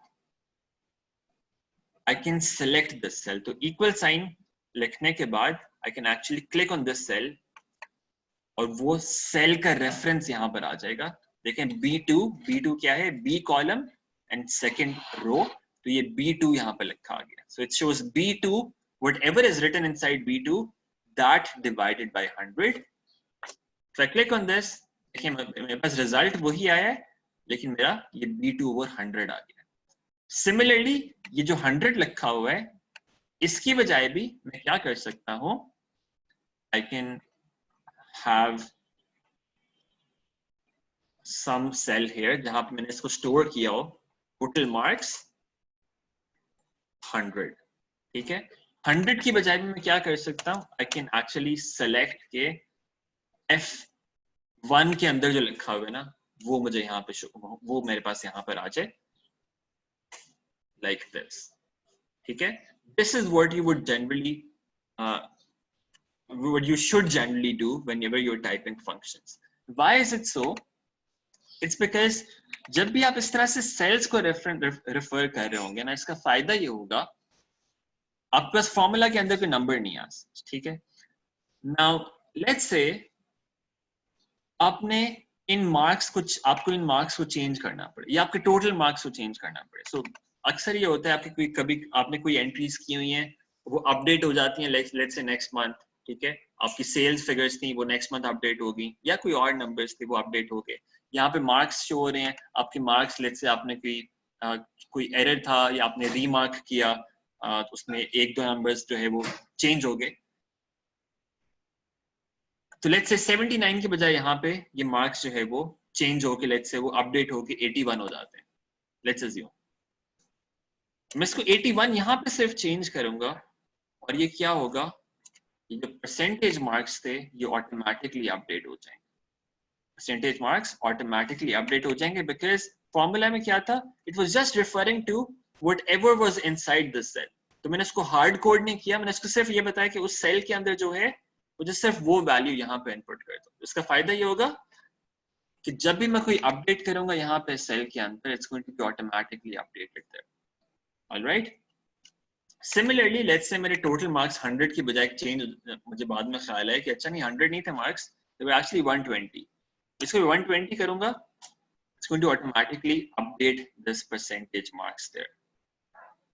I can select this cell. तो equal sign लिखने के बाद I can actually click on this cell और वो सेल का रेफरेंस यहाँ पर आ जाएगा। देखें B2 क्या है? B column and second row, तो ये B2 यहाँ पर लिखा आ गया। So it shows B2, whatever is written inside B2, that divided by 100. So I click on this, देखिए मेरे पास रिजल्ट वही आया है, लेकिन मेरा ये B2 over 100 आ गया। सिमिलरली ये जो 100 लिखा हुआ है, इसकी बजाय भी मैं क्या कर सकता हूं, I can have some cell here जहां पे मैंने इसको स्टोर किया हो, टोटल मार्क्स 100, ठीक है? 100 की बजाय भी मैं क्या कर सकता हूं, आई कैन एक्चुअली सेलेक्ट के F1 के अंदर जो लिखा हुआ है ना, वो मुझे यहाँ पे वो मेरे पास यहाँ पर आ जाए, like this, ठीक है? This is what you would generally what you should generally do whenever you're typing functions. Why is it so? It's because जब भी आप इस तरह से सेल्स को रेफर कर रहे होंगे ना, इसका फायदा ये होगा आपके पास फॉर्मूला के अंदर कोई नंबर नहीं आ सकता, ठीक है? Now let's say आपको इन मार्क्स को चेंज करना पड़े या आपके टोटल मार्क्स को चेंज करना पड़े। सो अक्सर ये होता है आपकी कभी आपने कोई एंट्रीज की हुई हैं, वो अपडेट हो जाती हैं, लेट्स से नेक्स्ट मंथ, ठीक है? आपकी सेल्स फिगर्स थी, वो नेक्स्ट मंथ अपडेट होगी, या कोई और नंबर्स थे वो अपडेट हो गए। यहाँ पे मार्क्स शो हो रहे हैं, आपके मार्क्स लेट्स से आपने कोई एरर था या आपने रीमार्क किया, उसमें एक दो नंबर्स जो है वो चेंज हो गए। तो लेट्स से 79 के बजाय यहाँ पे ये मार्क्स जो है वो चेंज होके लेट्स से वो अपडेट होके 81 हो जाते हैं। लेट्स अज्यूम मैं इसको 81 यहाँ पे सिर्फ चेंज करूंगा और ये क्या होगा, ये जो परसेंटेज मार्क्स थे ये ऑटोमेटिकली अपडेट हो जाएंगे। परसेंटेज मार्क्स ऑटोमेटिकली अपडेट हो जाएंगे बिकॉज फॉर्मूला में क्या था, it was just referring to whatever was inside this cell. तो मैंने इसको हार्ड कोड नहीं किया, मैंने इसको सिर्फ ये बताया कि उस सेल के अंदर जो है मुझे सिर्फ वो वैल्यू यहाँ पे इनपुट कर दो। इसका फायदा ये होगा कि जब भी मैं कोई अपडेट करूंगा यहाँ पे सेल के अंदर, it's going to be automatically updated there. Alright, similarly let's say मेरे टोटल मार्क्स 100 की बजाय चेंज, मुझे बाद में ख्याल है कि अच्छा नहीं 100 नहीं थे मार्क्स, दे वर एक्चुअली 120। इसको 120 करूंगा, it's going to automatically update this percentage marks there,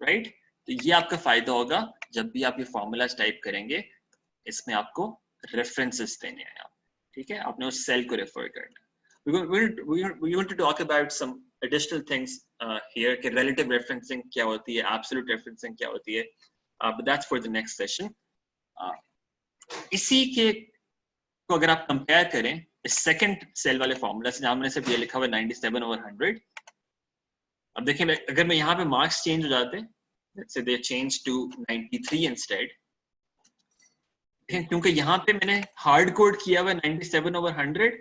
right? तो ये आपका फायदा होगा जब भी आप ये फॉर्मूलाज टाइप करेंगे, इसमें आपको रेफरेंसेस देने हैं, ठीक है? आपने उस सेल को रेफर करना है। We want to talk about some additional things here कि relative referencing क्या होती है, absolute referencing क्या होती है, but that's for the next session. इसी के को अगर आप कंपेयर करें इस सेकंड सेल वाले फॉर्मूला से जहां मैंने सिर्फ ये लिखा हुआ 97 over 100, अब देखिए अगर मैं यहाँ पे मार्क्स चेंज हो जाते, let's say they change to 93 instead, क्योंकि यहाँ पे मैंने हार्ड कोड किया हुआ 97 over 100,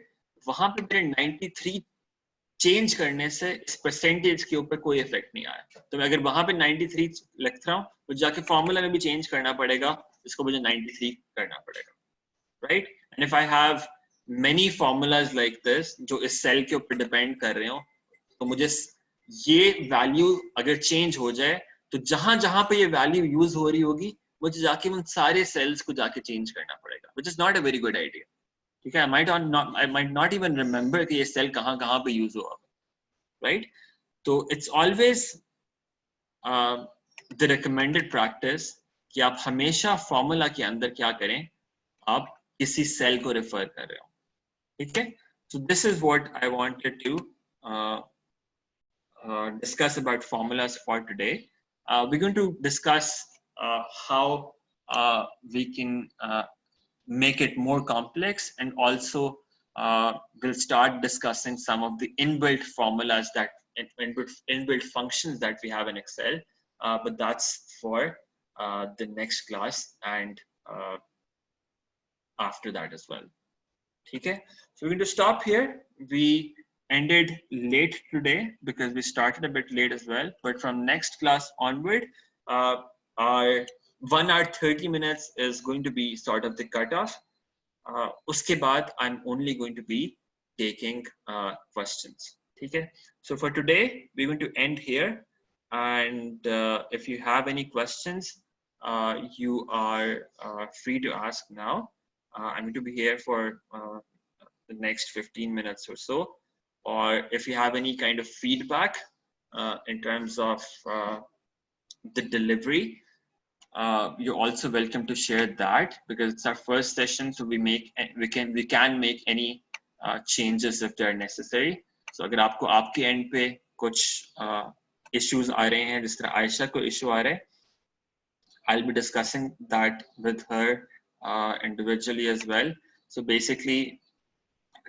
वहां पे मेरे 93 चेंज करने से इस परसेंटेज के ऊपर कोई इफेक्ट नहीं आया। तो मैं अगर वहां पे 93 लिख रहा हूँ तो जाके फॉर्मूला में भी चेंज करना पड़ेगा, इसको मुझे 93 करना पड़ेगा, right. And if I have many formulas like this जो इस सेल के ऊपर डिपेंड कर रहे हो, तो मुझे ये वैल्यू अगर चेंज हो जाए तो जहां जहां पे ये वैल्यू यूज हो रही होगी मुझे जाके उन सारे सेल्स को जाके चेंज करना पड़ेगा, which is not a very good idea. ठीक है, I might not even remember कि ये सेल कहाँ कहाँ पे यूज हुआ, राइट। तो it's always the recommended practice कि आप हमेशा फॉर्मूला के अंदर क्या करें, आप किसी सेल को रेफर कर रहे हो, ठीक है। So this is what I wanted to discuss about formulas for today. We're going to discuss how we can make it more complex, and also we'll start discussing some of the inbuilt formulas that inbuilt functions that we have in Excel, but that's for the next class and after that as well. Okay, so we're going to stop here. We ended late today because we started a bit late as well, but from next class onward, our 1 hour 30 minutes is going to be sort of the cutoff. Uske baad I'm only going to be taking questions. Okay, so for today we're going to end here, and if you have any questions, you are free to ask now. I'm going to be here for the next 15 minutes or so. Or if you have any kind of feedback in terms of the delivery, you're also welcome to share that, because it's our first session, so we can make any changes if they are necessary. So अगर आपको आपके end पे कुछ issues आ रहे हैं, जिस तरह आयशा को issue आ रहा है, I'll be discussing that with her individually as well. So basically,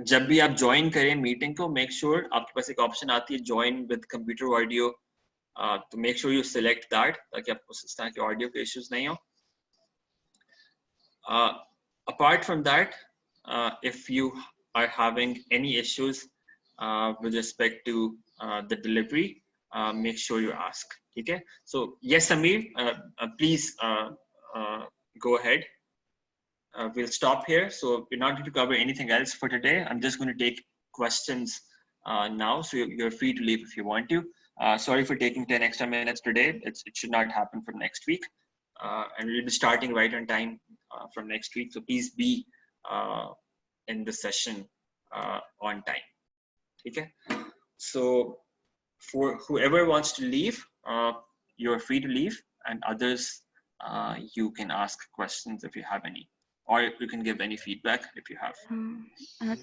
जब भी आप ज्वाइन करें मीटिंग को, मेक श्योर आपके पास एक ऑप्शन आती है ज्वाइन विद कंप्यूटर ऑडियो, तो make sure you select that ताकि आपको इस तरह के ऑडियो के इश्यूज नहीं हो। Apart from that, if you are having any issues with respect to the delivery, make sure you ask. Okay, so yes Samir, please go ahead. We'll stop here, so we're not going to cover anything else for today. I'm just going to take questions now, so you're free to leave if you want to. Sorry for taking 10 extra minutes today. It should not happen from next week, and we'll be starting right on time from next week, so please be in the session on time. Okay, so for whoever wants to leave, you're free to leave, and others you can ask questions if you have any, or you can give any feedback if you have.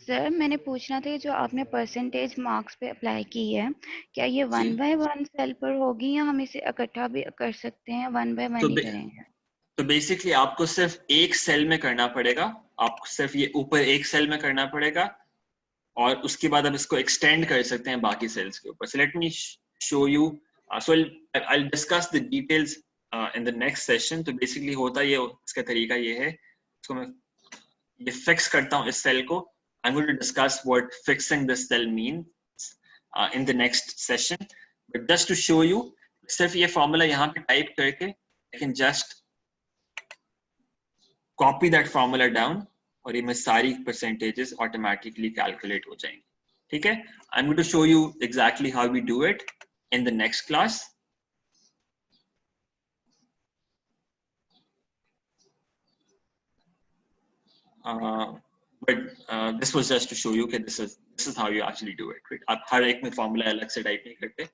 Sir मैंने पूछना था, जो आपने percentage marks पे apply की है, क्या ये 1 बाय 1 सेल पर होगी या हम इसे इकट्ठा भी कर सकते हैं, 1 बाय 1 ही करेंगे? तो बेसिकली आपको सिर्फ एक सेल में करना पड़ेगा, आपको सिर्फ ये ऊपर एक सेल में करना पड़ेगा, और उसके बाद आप इसको एक्सटेंड कर सकते हैं बाकी सेल्स के ऊपर। So let me show you. So I'll discuss the details in the next session. तो basically होता ये, इसका तरीका ये है, इसको मैं ये फिक्स करता हूँ इस सेल को। I'm going to discuss what fixing this cell means in the next session. But just to show you, सिर्फ ये फॉर्मूला यहाँ पे टाइप करके I can just copy that formula down, और ये में सारी percentages automatically calculate हो जाएंगी। ठीक है, I'm going to show you exactly how we do it in the next class. But this was just to show you that this is how you actually do it, right? आप हर एक में formula अलग से type नहीं करते.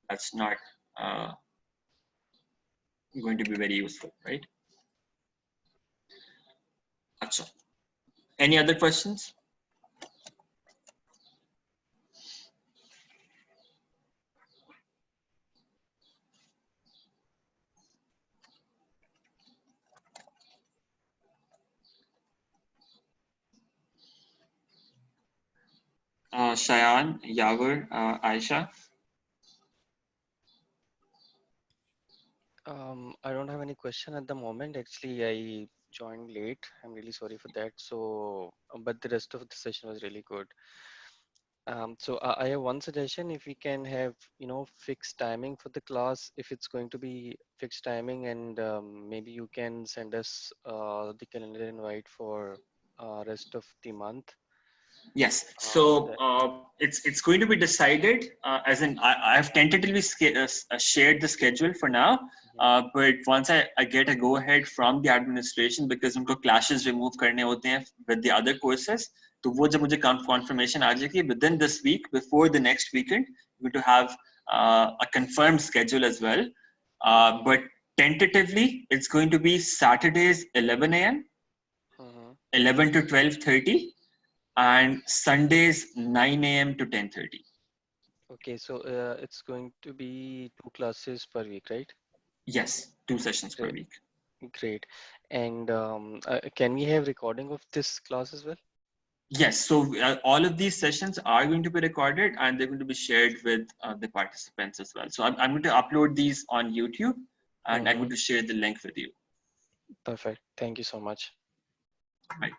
That's not going to be very useful, right? अच्छा, any other questions? Shayan, Yavar, Aisha. I don't have any question at the moment. Actually, I joined late. I'm really sorry for that. So, but the rest of the session was really good. So I have one suggestion. If we can have, fixed timing for the class, if it's going to be fixed timing, and maybe you can send us the calendar invite for rest of the month. Yes. So That it's going to be decided as in I have tentatively shared the schedule for now. yeah. But once I get a go ahead from the administration, because उनको clashes remove करने होते हैं with the other courses, तो वो जब मुझे confirmation आ जाएगी within this week before the next weekend, we're going to have a confirmed schedule as well. But tentatively, it's going to be Saturdays 11 a.m., 11 to 12:30, and Sundays 9 a.m. to 10:30. Okay, so it's going to be 2 classes per week, right? Yes, 2 sessions per Great, week. great. And can we have recording of this class as well? Yes, so all of these sessions are going to be recorded and they're going to be shared with the participants as well. So I'm going to upload these on YouTube and I'm going to share the link with you. Perfect. Thank you so much. Right.